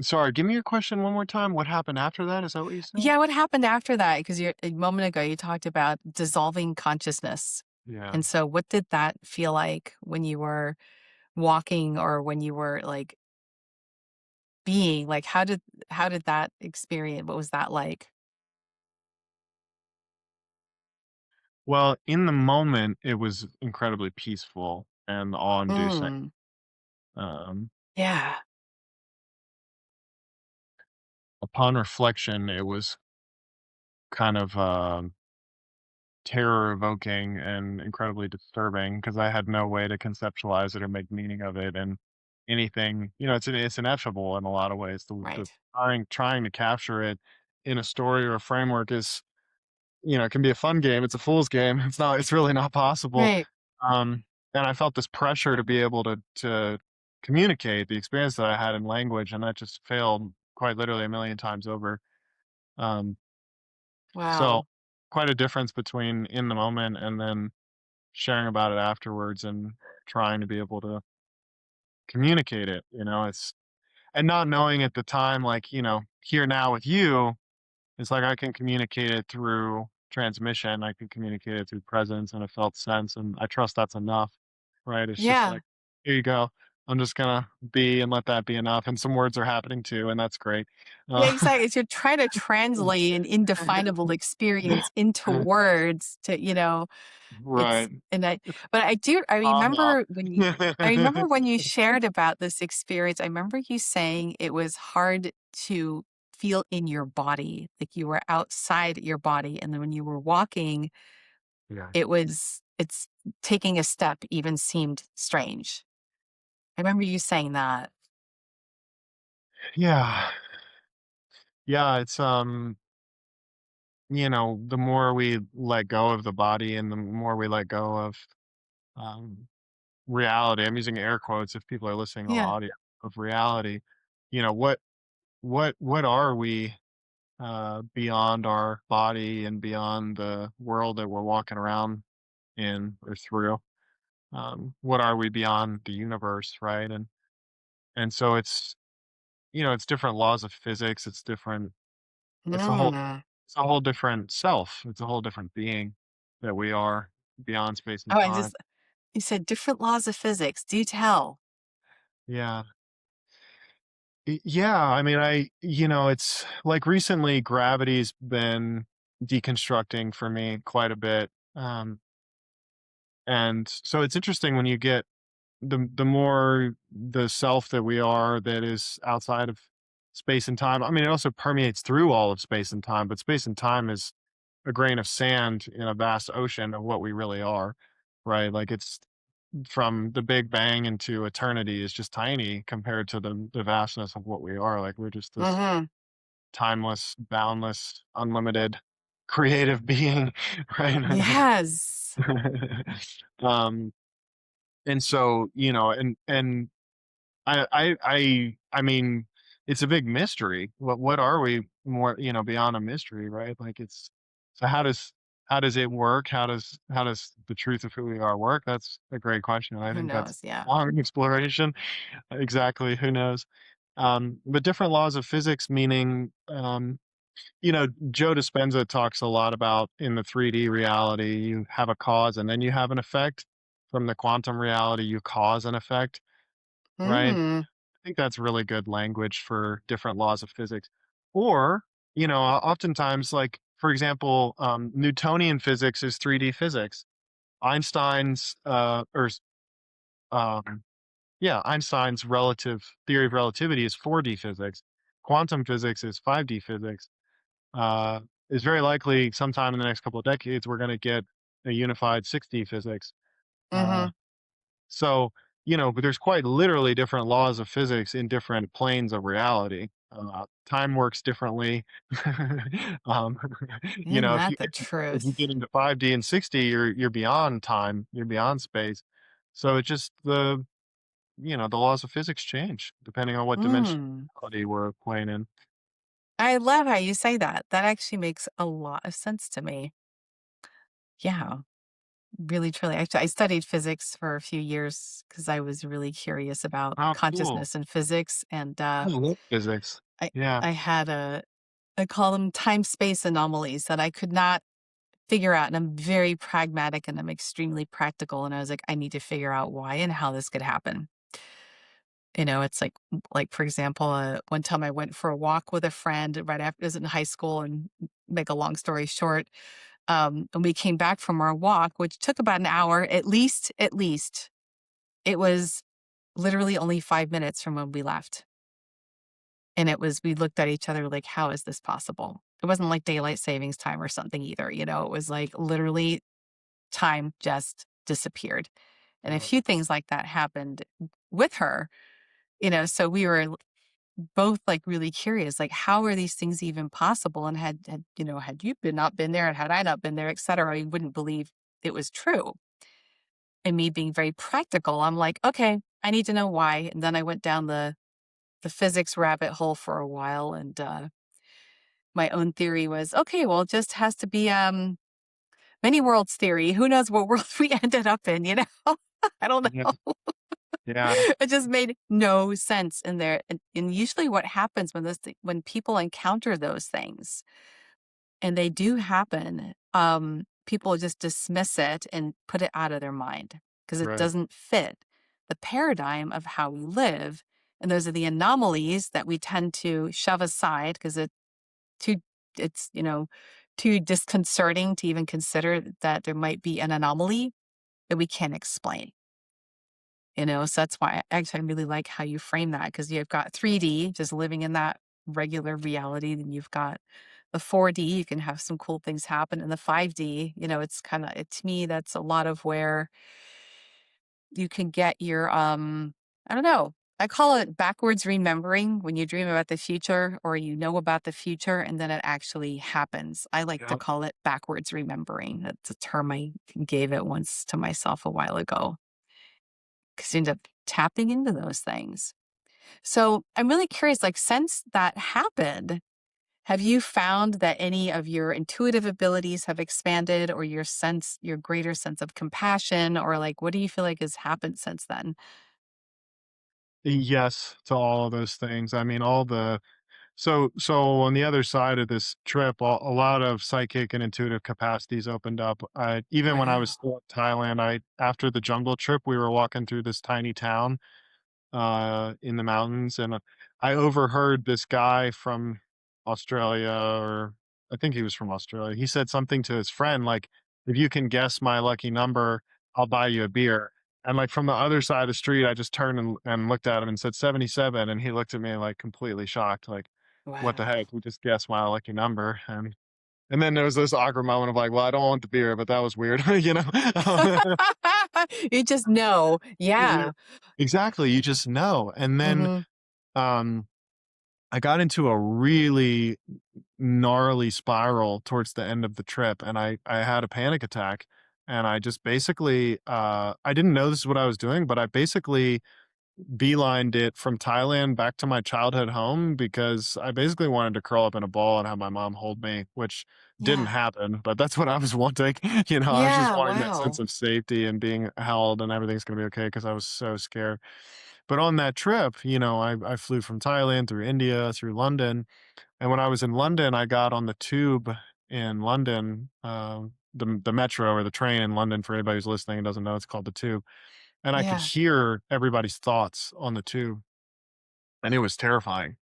Sorry, give me your question one more time. What happened after that? Is that what you said? Yeah, what happened after that? Because a moment ago, you talked about dissolving consciousness. Yeah. And so what did that feel like when you were walking or when you were, like, being? Like, how did that experience what was that like? Well, in the moment, it was incredibly peaceful and awe-inducing. Mm, Um, yeah. upon reflection, it was kind of, terror-evoking and incredibly disturbing because I had no way to conceptualize it or make meaning of it, and anything it's ineffable in a lot of ways. The Right. trying to capture it in a story or a framework is it can be a fun game. It's a fool's game. It's really not possible. Right. Um, and I felt this pressure to be able to communicate the experience that I had in language, and that just failed quite literally a million times over. Um, so Wow. quite a difference between in the moment and then sharing about it afterwards and trying to be able to communicate it. It's and not knowing at the time, like, here now with you, it's like I can communicate it through transmission. I can communicate it through presence and a felt sense, and I trust that's enough, right? It's just Yeah. like, here you go. I'm just gonna be and let that be enough. And some words are happening too, and that's great. Yeah, Uh, exactly. It's you're trying to translate an indefinable experience into words to, it's right. and but Aha. I remember when you shared about this experience, I remember you saying it was hard to feel in your body, like you were outside your body, and then when you were walking, Yeah. it's taking a step even seemed strange. I remember you saying that. Yeah. Yeah. the more we let go of the body and the more we let go of um reality. I'm using air quotes if people are listening on Yeah. audio of reality. What are we beyond our body and beyond the world that we're walking around in or through? What are we beyond the universe, right? And so it's different laws of physics. It's different. It's a whole Mm. it's a whole different self. It's a whole different being that we are beyond space and Oh, I time. just you said different laws of physics. Do tell. Yeah. Yeah, I mean, it's like recently gravity's been deconstructing for me quite a bit. And so it's interesting when you get the more the self that we are that is outside of space and time. I mean, it also permeates through all of space and time, but space and time is a grain of sand in a vast ocean of what we really are, right? Like it's from the Big Bang into eternity is just tiny compared to the vastness of what we are. Like we're just this Mhm. timeless, boundless, unlimited, creative being, right? Yes. um, and so, and I mean, it's a big mystery. What are we more, beyond a mystery, right? Like it's so how does it work? How does the truth of who we are work? That's a great question. I Who think that's knows? Yeah. long exploration. Exactly. Who knows? But different laws of physics, meaning Joe Dispenza talks a lot about in the 3D reality, you have a cause and then you have an effect. From the quantum reality, you cause an effect, right? Mm. I think that's really good language for different laws of physics. Or, oftentimes, like, for example, Newtonian physics is 3D physics. Einstein's, um, yeah, Einstein's relative theory of relativity is 4D physics. Quantum physics is 5D physics. uh, is very likely sometime in the next couple of decades we're going to get a unified 6D physics. Uh, Mhm. but there's quite literally different laws of physics in different planes of reality. Time works differently. um, Isn't if that you the if you truth? get into 5D and 6D, you're beyond time, you're beyond space. So it's just the laws of physics change depending on what Mm. dimensionality we're playing in. I love how you say that. That actually makes a lot of sense to me. Yeah. Really, truly. Actually, I studied physics for a few years because I was really curious about Oh, cool. consciousness and physics, and, I love physics. I Yeah. I had a I call them time-space anomalies that I could not figure out, and I'm very pragmatic, and I'm extremely practical, and I was like, "I need to figure out why and how this could happen." It's like, for example, one time I went for a walk with a friend right after I was in high school, and make a long story short, and we came back from our walk, which took about an hour at least. It was literally only 5 minutes from when we left, and we looked at each other like, "How is this possible?" It wasn't like daylight savings time or something either, it was like literally time just disappeared, and a Wow. few things like that happened with her, so we were both, like, really curious, like, how are these things even possible? And had you been not been there and had I not been there, etcetera, you wouldn't believe it was true. And me being very practical, I'm like, "Okay, I need to know why." And then I went down the physics rabbit hole for a while, and, my own theory was, "Okay, well, it just has to be, many worlds theory. Who knows what world we ended up in, you know?" I don't Yeah. know. Yeah. It just made no sense in there, and usually what happens when people encounter those things, and they do happen, people just dismiss it and put it out of their mind because it Right. doesn't fit the paradigm of how we live, and those are the anomalies that we tend to shove aside because too it's, too disconcerting to even consider that there might be an anomaly that we can't explain. So that's why actually I really like how you frame that because you've got 3D, just living in that regular reality. Then you've got the 4D, you can have some cool things happen. And the 5D, it's to me, that's a lot of where you can get your, I don't know, I call it backwards remembering when you dream about the future or about the future and then it actually happens. I like to Yep. call it backwards remembering. That's a term I gave it once to myself a while ago because you end up tapping into those things. So I'm really curious, like, since that happened, have you found that any of your intuitive abilities have expanded or your greater sense of compassion, or like, what do you feel like has happened since then? Yes, to all of those things. I mean, all the so on the other side of this trip, a lot of psychic and intuitive capacities opened up. Even when I was Wow. still in Thailand, I after the jungle trip, we were walking through this tiny town in the mountains, and I overheard this guy from Australia, or I think he was from Australia. He said something to his friend like, "If you can guess my lucky number, I'll buy you a beer." And like from the other side of the street, I just turned and looked at him and said 77, and he looked at me like completely shocked, like, "What the Wow. heck? You just guessed my lucky number." And then there was this awkward moment of like, "Well, I don't want the beer," but that was weird, you know. You just know. Yeah, Yeah. exactly. You just know, and then Mhm. um I got into a really gnarly spiral towards the end of the trip, and I had a panic attack, and I just basically, I didn't know this is what I was doing, but I basically beelined it from Thailand back to my childhood home because I basically wanted to curl up in a ball and have my mom hold me, which didn't Yeah. happen, but that's what I was wanting. I was just Yeah, wanting that sense wow. of safety and being held and everything's gonna be okay because I was so scared. But on that trip, I flew from Thailand through India, through London, and when I was in London, I got on the tube in London, the metro or the train in London, for anybody who's listening and doesn't know, it's called the tube, and I could Yeah. hear everybody's thoughts on the tube, and it was terrifying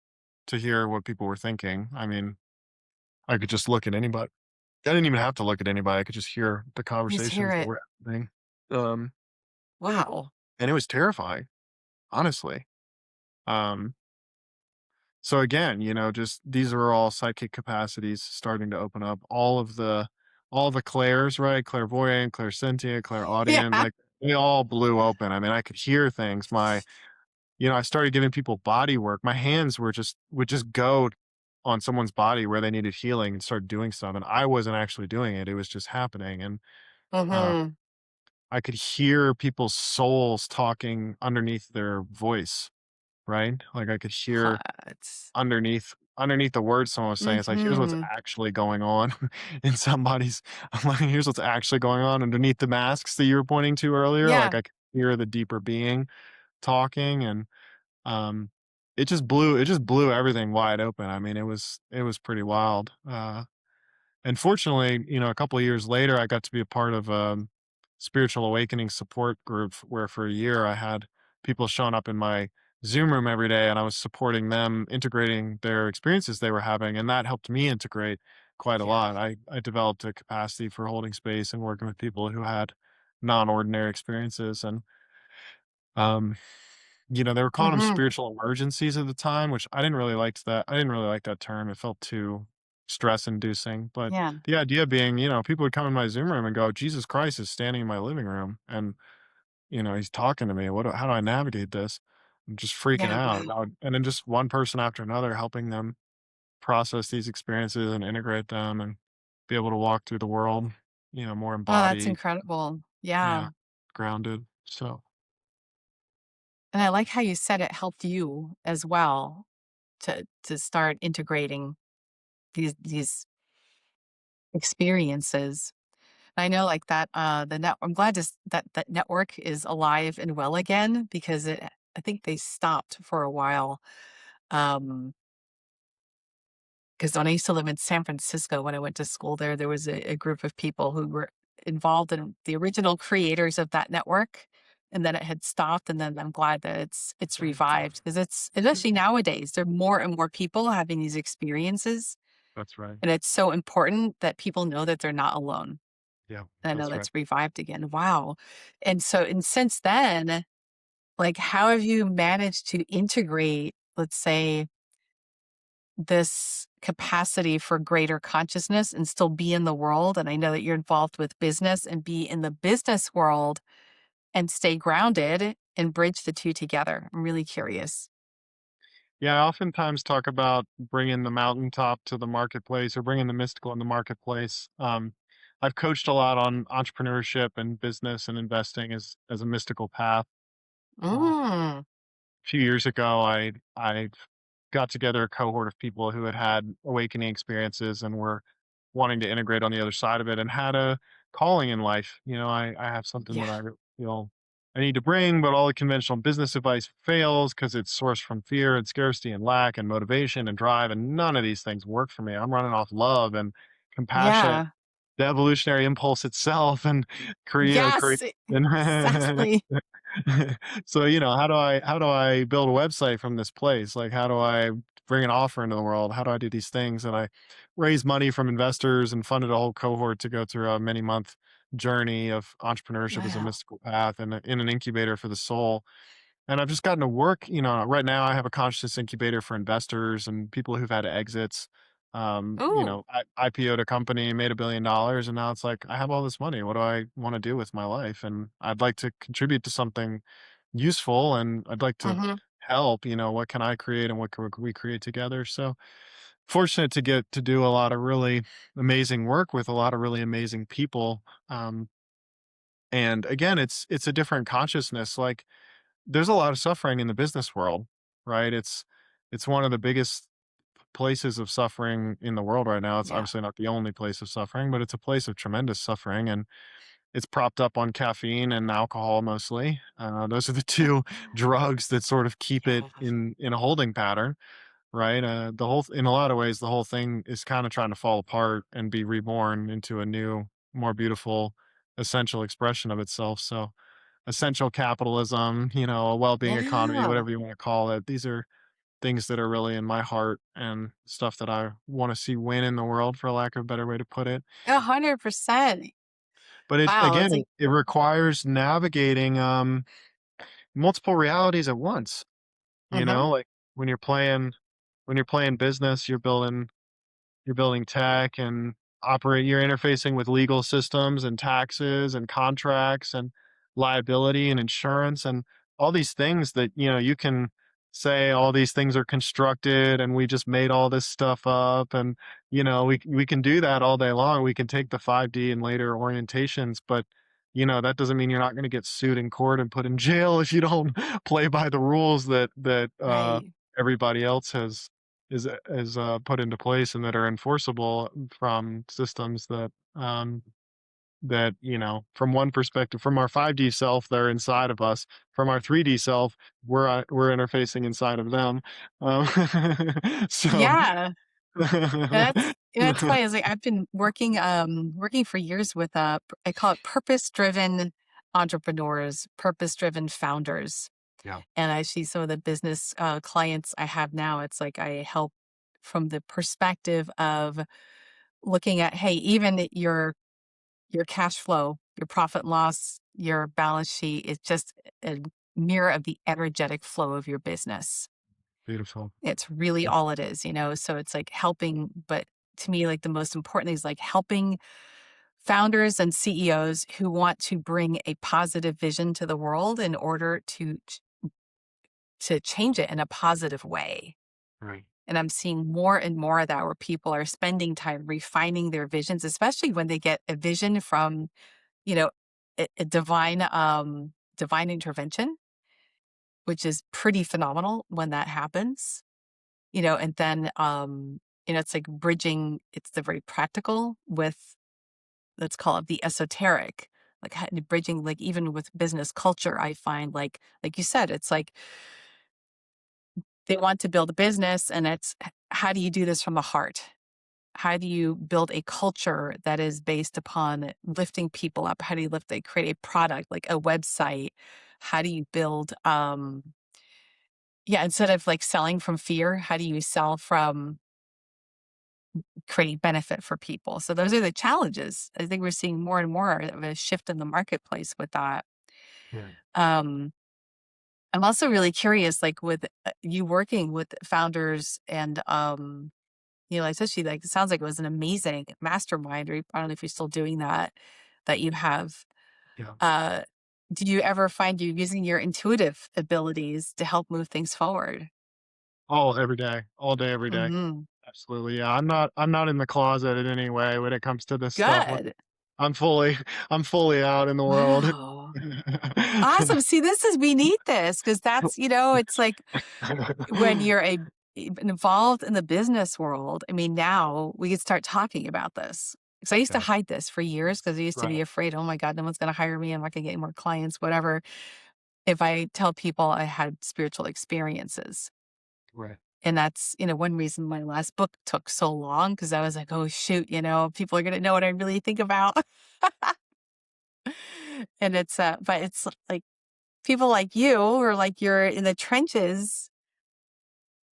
to hear what people were thinking. I mean, I could just look at anybody. I didn't even have to look at anybody, I could just hear the You just hear conversations that it. were happening, um, Wow. and it was terrifying, honestly. Um So again, just these are all psychic capacities starting to open up. All the clairs, right? Clairvoyant, clairsentient, clairaudient, Yeah. like they all blew open. I mean, I could hear things. I started giving people body work. My hands would just go on someone's body where they needed healing and start doing stuff. And I wasn't actually doing it. It was just happening. And uh, Mhm. I could hear people's souls talking underneath their voice, right? Like I could hear What? underneath. underneath the words someone was saying, it's like, here's what's Mhm. actually going on in somebody's I'm like, here's what's actually going on underneath the masks that you were pointing to earlier. Like Yeah. I could hear the deeper being talking and um it just blew everything wide open. I mean, it was pretty wild. And fortunately, a couple of years later, I got to be a part of a spiritual awakening support group where for a year I had people showing up in my Zoom room every day and I was supporting them integrating their experiences they were having. And that helped me integrate quite a Yeah. lot. I developed a capacity for holding space and working with people who had non-ordinary experiences. And um, they were calling them Mhm. spiritual emergencies at the time, which I didn't really like that term. It felt too stress inducing, but Yeah. the idea being, people would come in my Zoom room and go, "Jesus Christ is standing in my living room and, he's talking to me. How do I navigate this?" I'm just freaking Yeah. out. Wow. And then just one person after another helping them process these experiences and integrate them and be able to walk through the world, more Oh, that's embodied. incredible. Yeah. Yeah, grounded. So, And I like how you said it helped you as well to start integrating these experiences. I know like that I'm glad that that network is alive and well again because I think they stopped for a while. Um because when I used to live in San Francisco when I went to school there, there was a group of people who were involved in the original creators of that network. And then it had stopped. And then I'm glad that it's revived because it's especially nowadays, there are more and more people having these experiences. that's right. And it's so important that people know that they're not alone. Yeah, And I know that's right. that's revived again. Wow. And since then, like how have you managed to integrate, let's say, this capacity for greater consciousness and still be in the world? And I know that you're involved with business and be in the business world and stay grounded and bridge the two together. I'm really curious. Yeah, I oftentimes talk about bringing the mountaintop to the marketplace or bringing the mystical in the marketplace. I've coached a lot on entrepreneurship and business and investing as a mystical path. Uh, Mm, few years ago, I got together a cohort of people who had awakening experiences and were wanting to integrate on the other side of it and had a calling in life. I have something yeah. that I feel I need to bring, but all the conventional business advice fails because it's sourced from fear and scarcity and lack and motivation and drive, and none of these things work for me. I'm running off love and compassion, Yeah. the evolutionary impulse itself, and create. Yes. Exactly. So, how do I build a website from this place? Like, how do I bring an offer into the world? How do I do these things? And I raised money from investors and funded a whole cohort to go through a many month journey of entrepreneurship as a Wow. mystical path and in an incubator for the soul. And I've just gotten to work, right now I have a consciousness incubator for investors and people who've had exits. Ooh. I IPO'd a company, made $1 billion, and now it's like I have all this money. What do I want to do with my life? And I'd like to contribute to something useful, and I'd like to Hmm. help. What can I create, and what can we create together? So fortunate to get to do a lot of really amazing work with a lot of really amazing people. And again, it's a different consciousness. Like there's a lot of suffering in the business world, right? It's one of the biggest places of suffering in the world right now. It's Yeah. obviously not the only place of suffering, but it's a place of tremendous suffering, and it's propped up on caffeine and alcohol mostly. Those are the two drugs that sort of keep it Yeah. in a holding pattern, right? In a lot of ways, the whole thing is kind of trying to fall apart and be reborn into a new, more beautiful, essential expression of itself. So essential capitalism, a well-being economy, Yeah. whatever you want to call it. These are things that are really in my heart and stuff that I want to see win in the world, for lack of a better way to put it. 100%. But it Wow. again, It's like, it requires navigating multiple realities at once. hmm, Like when you're playing when you're playing business, you're building tech and you're interfacing with legal systems and taxes and contracts and liability and insurance and all these things that, you can say all these things are constructed and we just made all this stuff up. And, we can do that all day long. We can take the 5D and later orientations, but that doesn't mean you're not going to get sued in court and put in jail if you don't play by the rules that right. everybody else has is put into place and that are enforceable from systems that, from one perspective, from our 5D self, they're inside of us. From our 3D self, we're interfacing inside of them. Um, so Yeah. That's funny. It's like I've been working for years with I call it purpose-driven entrepreneurs, purpose-driven founders. yeah, And I see some of the business clients I have now, it's like I help from the perspective of looking at, hey, even your cash flow, your profit and loss, your balance sheet is just a mirror of the energetic flow of your business. beautiful. It's really Yeah, all it is, you know? So it's like helping, but to me, like the most important thing is like helping founders and CEOs who want to bring a positive vision to the world in order to change it in a positive way. right. And I'm seeing more and more of that where people are spending time refining their visions, especially when they get a vision from, you know, a divine intervention, which is pretty phenomenal when that happens. And then, it's like bridging, it's the very practical with, let's call it the esoteric, like bridging, like even with business culture, I find like you said, it's like they want to build a business and it's how do you do this from the heart? How do you build a culture that is based upon lifting people up? How do you create a product like a website? How do you build, yeah, instead of like selling from fear, how do you sell from creating benefit for people? So those are the challenges. I think we're seeing more and more of a shift in the marketplace with that. Yeah. Um, I'm also really curious, like with you working with founders and, especially like it sounds like it was an amazing mastermind, or I don't know if you're still doing that, that you have. Yeah. Uh, do you ever find you using your intuitive abilities to help move things forward? Every day, all day, every day. Hmm. Absolutely. Yeah. I'm not in the closet in any way when it comes to this stuff. Like, Good. I'm fully, I'm fully out in the world. Wow. Awesome. See, we need this because that's, it's like when you're involved in the business world. I mean, now we could start talking about this. Because I used to Yeah. hide this for years because I used to be Right. afraid, oh my God, no one's going to hire me. I'm not going to get any more clients, whatever. If I tell people I had spiritual experiences. Right. And that's, one reason my last book took so long because I was like, oh, shoot, people are going to know what I really think about. And but it's like people like you or like you're in the trenches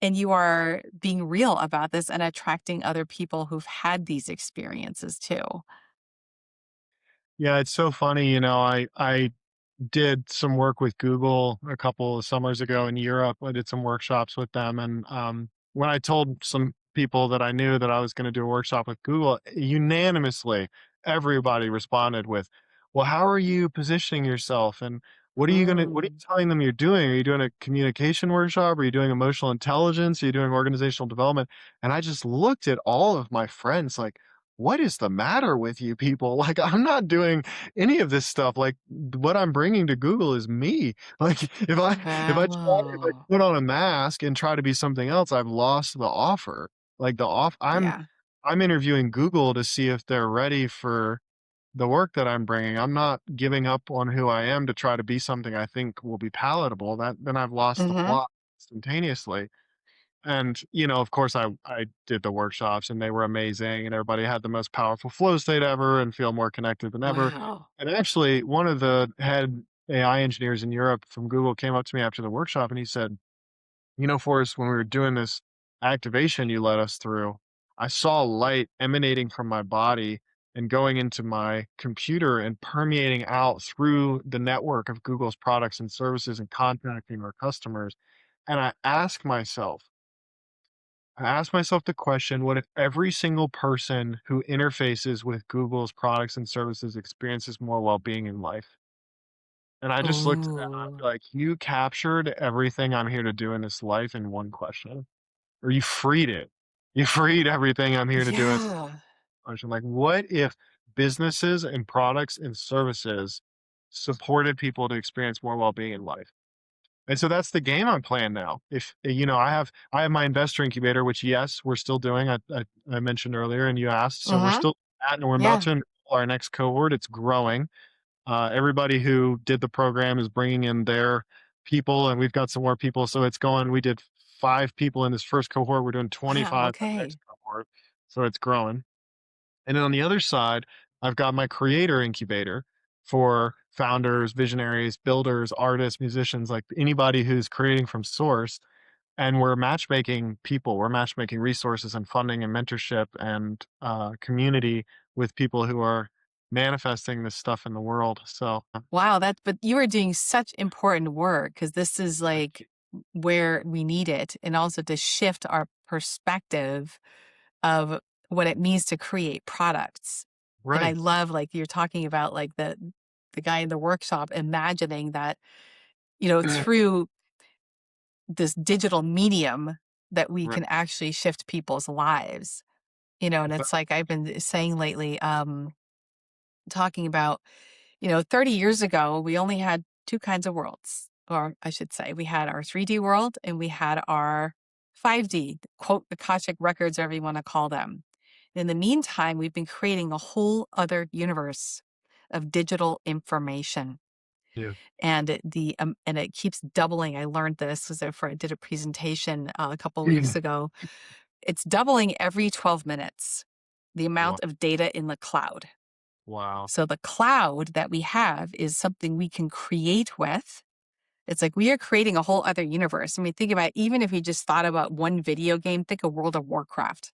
and you are being real about this and attracting other people who've had these experiences too. Yeah. It's so funny. I did some work with Google a couple of summers ago in Europe. I did some workshops with them, and when I told some people that I knew that I was going to do a workshop with Google, unanimously everybody responded with, "Well, how are you positioning yourself, and what are you Mm, telling them you're doing? Are you doing a communication workshop? Are you doing emotional intelligence? Are you doing organizational development?" And I just looked at all of my friends like, "What is the matter with you people? Like, I'm not doing any of this stuff. Like, what I'm bringing to Google is me. Like, if I wow. put on a mask and try to be something else, I've lost the offer. Like the off Yeah. I'm interviewing Google to see if they're ready for the work that I'm bringing. I'm not giving up on who I am to try to be something I think will be palatable. That then I've lost the Hmm. plot instantaneously. And, of course, I did the workshops and they were amazing, and everybody had the most powerful flow state ever and feel more connected than ever. Wow. And actually, one of the head AI engineers in Europe from Google came up to me after the workshop and he said, Forrest, when we were doing this activation you led us through, I saw light emanating from my body and going into my computer and permeating out through the network of Google's products and services and contacting our customers. And I asked myself the question, what if every single person who interfaces with Google's products and services experiences more well-being in life? And I just looked at that and Ooh. I'm like, you captured everything I'm here to do in this life in one question. Or you freed it. You freed everything I'm here to do in Yeah. question. Like, what if businesses and products and services supported people to experience more well-being in life? And so that's the game I'm playing now. If I have my investor incubator, which yes, we're still doing. I mentioned earlier, and you asked, so we're Mhm. still at, and we're about Yeah. to enroll our next cohort. It's growing. Everybody who did the program is bringing in their people, and we've got some more people. So it's going. We did 5 people in this first cohort. We're doing Wow, 25 in the okay. next cohort. So it's growing. And then on the other side, I've got my creator incubator for founders, visionaries, builders, artists, musicians, like anybody who's creating from source. And we're matchmaking people, we're matchmaking resources and funding and mentorship and community with people who are manifesting this stuff in the world. So, Wow, but you are doing such important work because this is thank like you. where we need it, and also to shift our perspective of what it means to create products. And I Right. love like you're talking about like the guy in the workshop imagining that, through this digital medium that we Right. can actually shift people's lives. And it's like I've been saying lately, talking about, 30 years ago, we only had two kinds of worlds, or I should say, we had our 3D world and we had our 5D, quote, Akashic records, whatever you want to call them. In the meantime, we've been creating a whole other universe of digital information. Yeah. And it keeps doubling. I learned this was I did a presentation a couple weeks ago. It's doubling every 12 minutes, the Wow. amount of data in the cloud. Wow. So the cloud that we have is something we can create with. It's like we are creating a whole other universe. I mean, think about even if you just thought about one video game, think of World of Warcraft,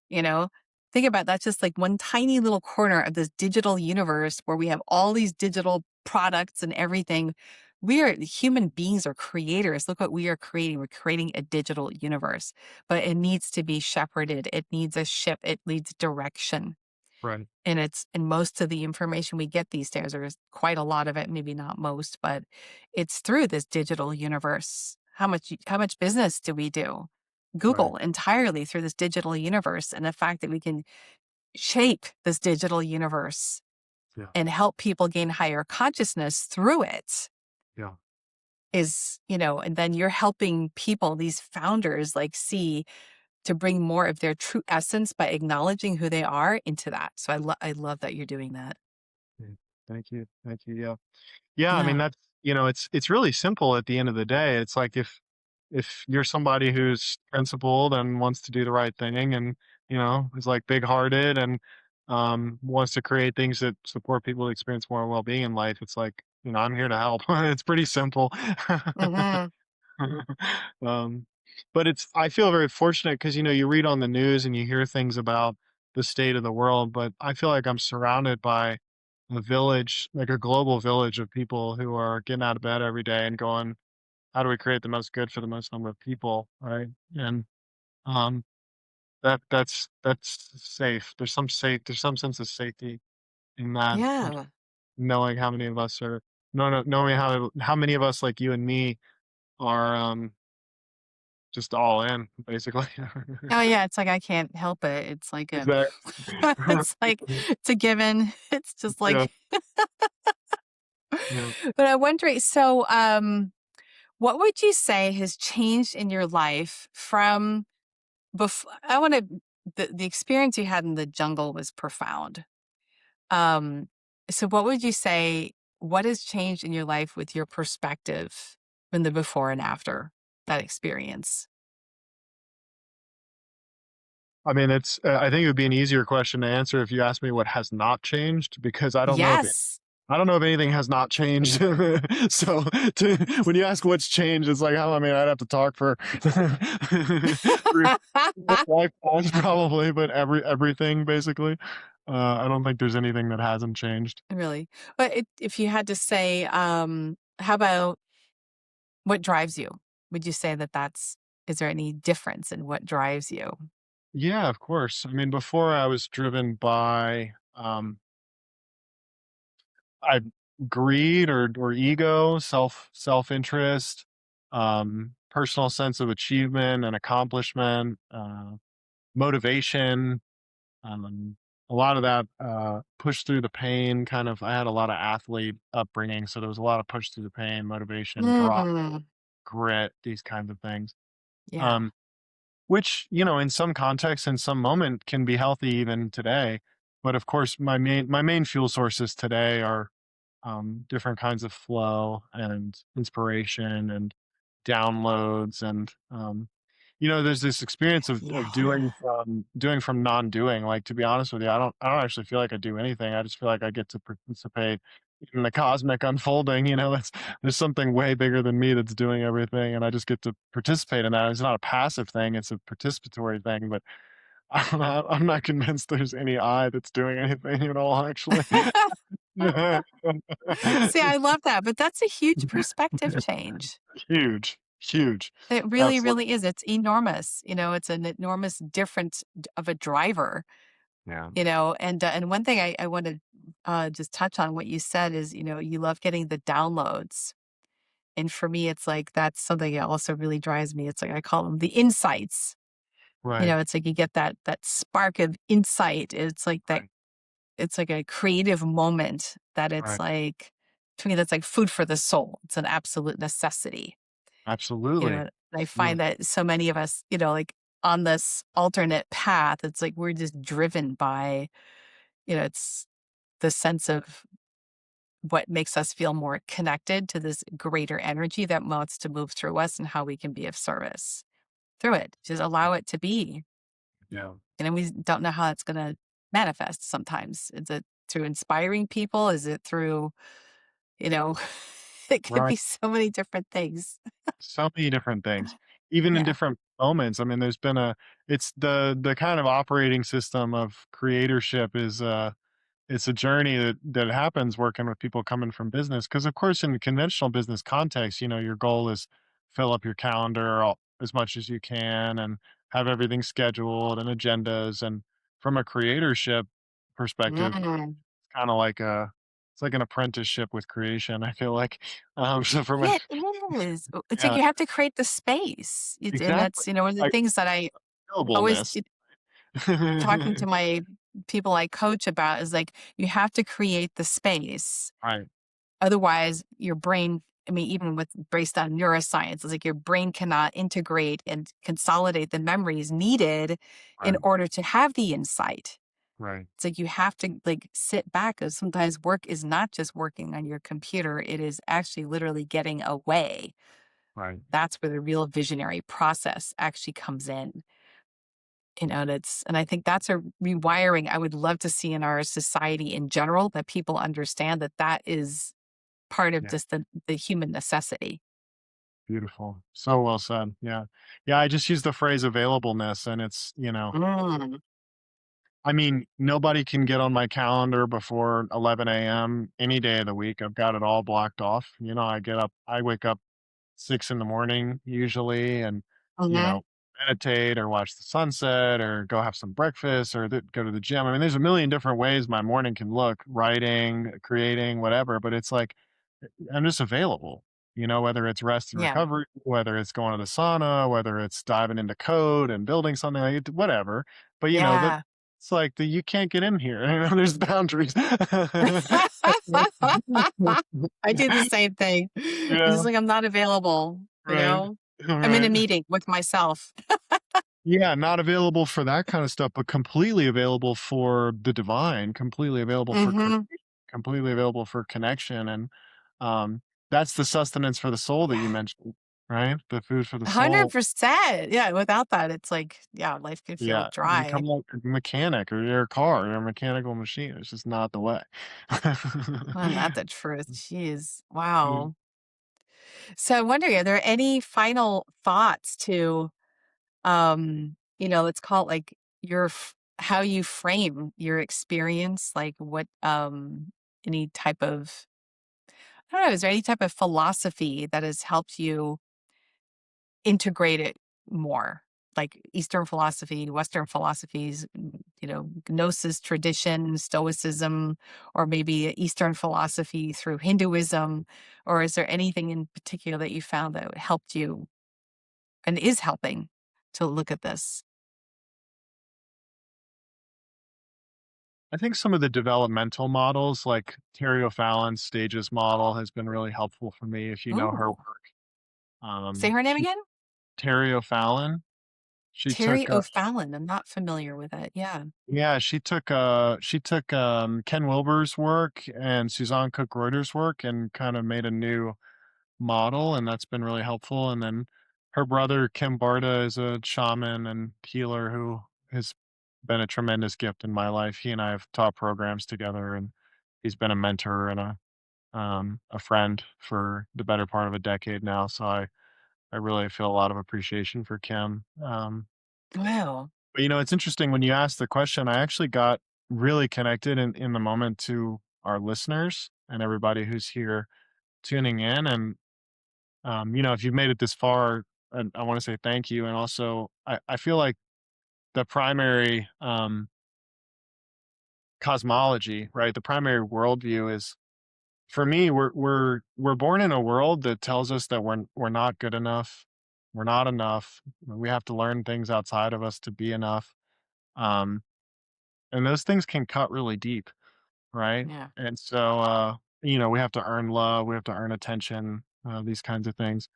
you know? Think about that's just like one tiny little corner of this digital universe where we have all these digital products and everything. Human beings are creators. Look what we are creating. We're creating a digital universe, but it needs to be shepherded. It needs a ship. It needs direction. Right. And most of the information we get these days, or quite a lot of it, maybe not most, but it's through this digital universe. How much business do we do? Right. Google entirely through this digital universe, and the fact that we can shape this digital universe Yeah. and help people gain higher consciousness through it Yeah. and then you're helping people, these founders, like see to bring more of their true essence by acknowledging who they are into that. So I love that you're doing that. Yeah. Thank you. Thank you. Yeah. Yeah, I mean, Yeah. that's it's really simple at the end of the day. It's like if you're somebody who's principled and wants to do the right thing and, is like big-hearted and, wants to create things that support people to experience more well-being in life, it's like, I'm here to help. It's pretty simple. Mhm. Um, but I feel very fortunate because, you read on the news and you hear things about the state of the world, but I feel like I'm surrounded by a village, like a global village of people who are getting out of bed every day and going, how do we create the most good for the most number of people, right? And um, that's safe. There's some sense of safety in that, Yeah. knowing how many of us are, no, knowing how many of us like you and me are just all in, basically. Oh, yeah, it's like I can't help it. It's like a Exactly. it's like it's a given. It's just Yeah, like yeah. but I'm wondering, so, what would you say has changed in your life from before? I wanna the experience you had in the jungle was profound. Um, so what has changed in your life with your perspective in the before and after that experience? I mean, I think it would be an easier question to answer if you asked me what has not changed, because Yes. I don't know if anything has not changed. So when you ask what's changed, it's like, oh, I mean, I'd have to talk for 3 lifetimes probably, but everything basically. I don't think there's anything that hasn't changed. Really? But if you had to say, how about what drives you? Would you say is there any difference in what drives you? Yeah, of course. I mean, before I was driven by I greed or ego, self-interest, personal sense of achievement and accomplishment, motivation, a lot of that, push through the pain kind of. I had a lot of athlete upbringing, so there was a lot of push through the pain, motivation, drive. Mm. grit, these kinds of things. Yeah. Um, which, in some context, in some moment can be healthy even today. But of course, my main fuel sources today are different kinds of flow and inspiration and downloads and there's this experience of Yeah. doing from non-doing. Like, to be honest with you, I don't actually feel like I do anything. I just feel like I get to participate in the cosmic unfolding. There's something way bigger than me that's doing everything, and I just get to participate in that. It's not a passive thing, it's a participatory thing. But I'm not convinced there's any I that's doing anything at all, actually. See, I love that, but that's a huge perspective change. Huge, huge. It really, Absolutely. really is. It's enormous. It's an enormous difference of a driver, Yeah. and one thing I want to just touch on what you said is, you love getting the downloads. And for me, it's like that's something that also really drives me. It's like I call them the insights. Right, It's like you get that spark of insight. right, It's like a creative moment that it's right. like, to me, that's like food for the soul. It's an absolute necessity. Absolutely, And I find absolutely. that so many of us, like on this alternate path, it's like we're just driven by, it's the sense of what makes us feel more connected to this greater energy that wants to move through us and how we can be of service through it. Just allow it to be. Yeah. And we don't know how it's going to manifest sometimes. Is it through inspiring people? Is it through, you know, it could Right. be so many different things. So many different things, even in Yeah. different moments. I mean, it's the kind of operating system of creatorship is, it's a journey that happens working with people coming from business. Because of course, in the conventional business context, your goal is fill up your calendar as much as you can and have everything scheduled and agendas. And from a creatorship perspective, Mm. kind of like it's like an apprenticeship with creation. I feel like, so from a It is. It's like yeah, you have to create the space. And exactly, that's, one of the like things that I always availableness. talking to my people I coach about is like, you have to create the space. Right, Otherwise, your brain, I mean, even with based on neuroscience, it's like your brain cannot integrate and consolidate the memories needed in right, order to have the insight. right, It's like you have to like sit back because sometimes work is not just working on your computer, it is actually literally getting away. right. That's where the real visionary process actually comes in. And I think that's a rewiring I would love to see in our society in general, that people understand that that is part of Yeah, just the human necessity. beautiful. So well said. Yeah, yeah. I just use the phrase availableness, and Mm. I mean, nobody can get on my calendar before 11 a.m. any day of the week. I've got it all blocked off. I wake up 6 in the morning usually, and, you Mhm. know, meditate or watch the sunset or go have some breakfast or go to the gym. I mean, there's a million different ways my morning can look, writing, creating, whatever, but it's like I'm just available, whether it's rest and Yeah. recovery, whether it's going to the sauna, whether it's diving into code and building something like it, whatever. But that Yeah. it's like you can't get in here. There's boundaries. I do the same thing. It's Yeah, just like I'm not available, you right. know? I'm in a Right. meeting with myself. Yeah, not available for that kind of stuff, but completely available for the divine, completely available for Mhm. completely available for connection, and, um, that's the sustenance for the soul that you Yeah. mentioned, right? The food for the soul. 100%. Yeah, without that, it's like, yeah, life can feel Yeah, you become dry. like a mechanic or your car or a mechanical machine. It's just not the way. Well, not the truth. Jeez. Mm. Wow. So I'm wondering, are there any final thoughts to, let's call it like how you frame your experience? Like any type of, I don't know, is there any type of philosophy that has helped you integrate it more? Like Eastern philosophy, Western philosophies, Gnosis tradition, Stoicism, or maybe Eastern philosophy through Hinduism? Or is there anything in particular that you found that helped you and is helping to look at this? I think some of the developmental models, like Terry O'Fallon's stages model, has been really helpful for me if you know her Ooh, work. Say her name She again? Terry O'Fallon. She Terry took, O'Fallon. I'm not familiar with it. Yeah. yeah, she took Ken Wilber's work and Suzanne Cook Reuter's work and kind of made a new model, and that's been really helpful. And then her brother Kim Barta is a shaman and healer who has been a tremendous gift in my life. He and I have taught programs together, and he's been a mentor and a friend for the better part of a decade now. So I really feel a lot of appreciation for Kim. Wow. But it's interesting when you asked the question, I actually got really connected in the moment to our listeners and everybody who's here tuning in. And, if you've made it this far, I want to say thank you. And also, I feel like the primary cosmology, right? The primary worldview is for me, we're born in a world that tells us that we're not good enough. We're not enough. We have to learn things outside of us to be enough. Um, and those things can cut really deep, right? Yeah. And so, we have to earn love, we have to earn attention, these kinds of things.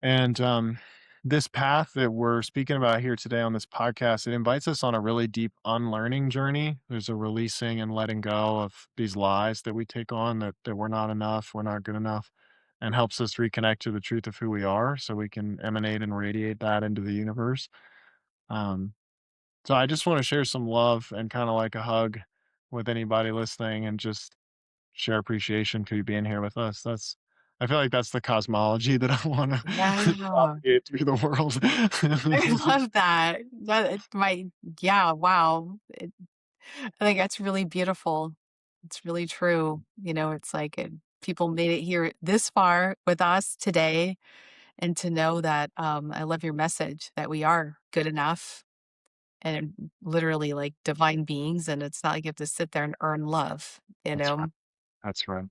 And this path that we're speaking about here today on this podcast, it invites us on a really deep unlearning journey. There's a releasing and letting go of these lies that we take on that we're not enough, we're not good enough, and helps us reconnect to the truth of who we are so we can emanate and radiate that into the universe. Um, so I just want to share some love and kind of like a hug with anybody listening and just share appreciation for you being here with us. I feel like that's the cosmology that I want to Yeah. propagate through the world. I love that. That it might yeah, wow. I think that's really beautiful. It's really true. It's like people made it here this far with us today, and to know that I love your message that we are good enough and literally like divine beings, and it's not like you have to sit there and earn love, you That's right. know? That's right.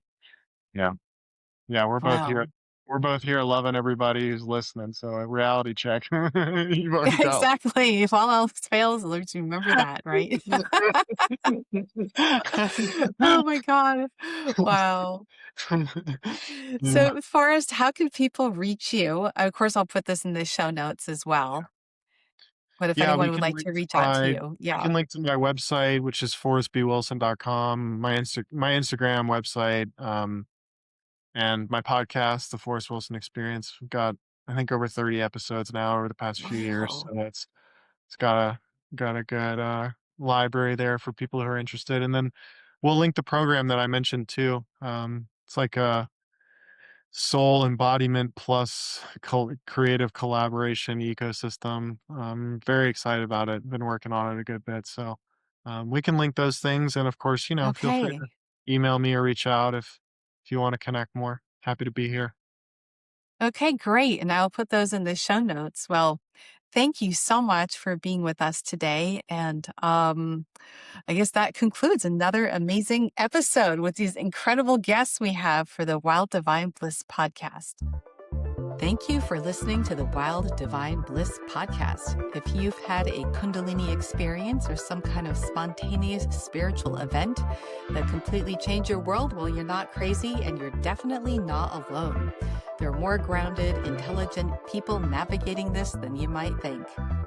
Yeah. Yeah. We're both here. Wow. We're both here loving everybody who's listening. So a reality check. You've already got Exactly. If all else fails, let's remember that, right? Oh my God. Wow. yeah. So, Forrest, how can people reach you? Of course, I'll put this in the show notes as well. But if Yeah, anyone would like to reach out to you, we yeah. can link to my website, which is forrestbwilson.com, my Instagram website, and my podcast, The Forrest Wilson Experience. We've got, I think, over 30 episodes now over the past few years. Wow. So it's got a good library there for people who are interested. And then we'll link the program that I mentioned too. It's like a soul embodiment plus creative collaboration ecosystem. Very excited about it. Been working on it a good bit. So we can link those things. And of course, feel free to Okay. email me or reach out if you want to connect more. Happy to be here. Okay, great. And I'll put those in the show notes. Well, thank you so much for being with us today. And I guess that concludes another amazing episode with these incredible guests we have for the Wild Divine Bliss podcast. Thank you for listening to the Wild Divine Bliss podcast. If you've had a Kundalini experience or some kind of spontaneous spiritual event that completely changed your world, well, you're not crazy and you're definitely not alone. There are more grounded, intelligent people navigating this than you might think.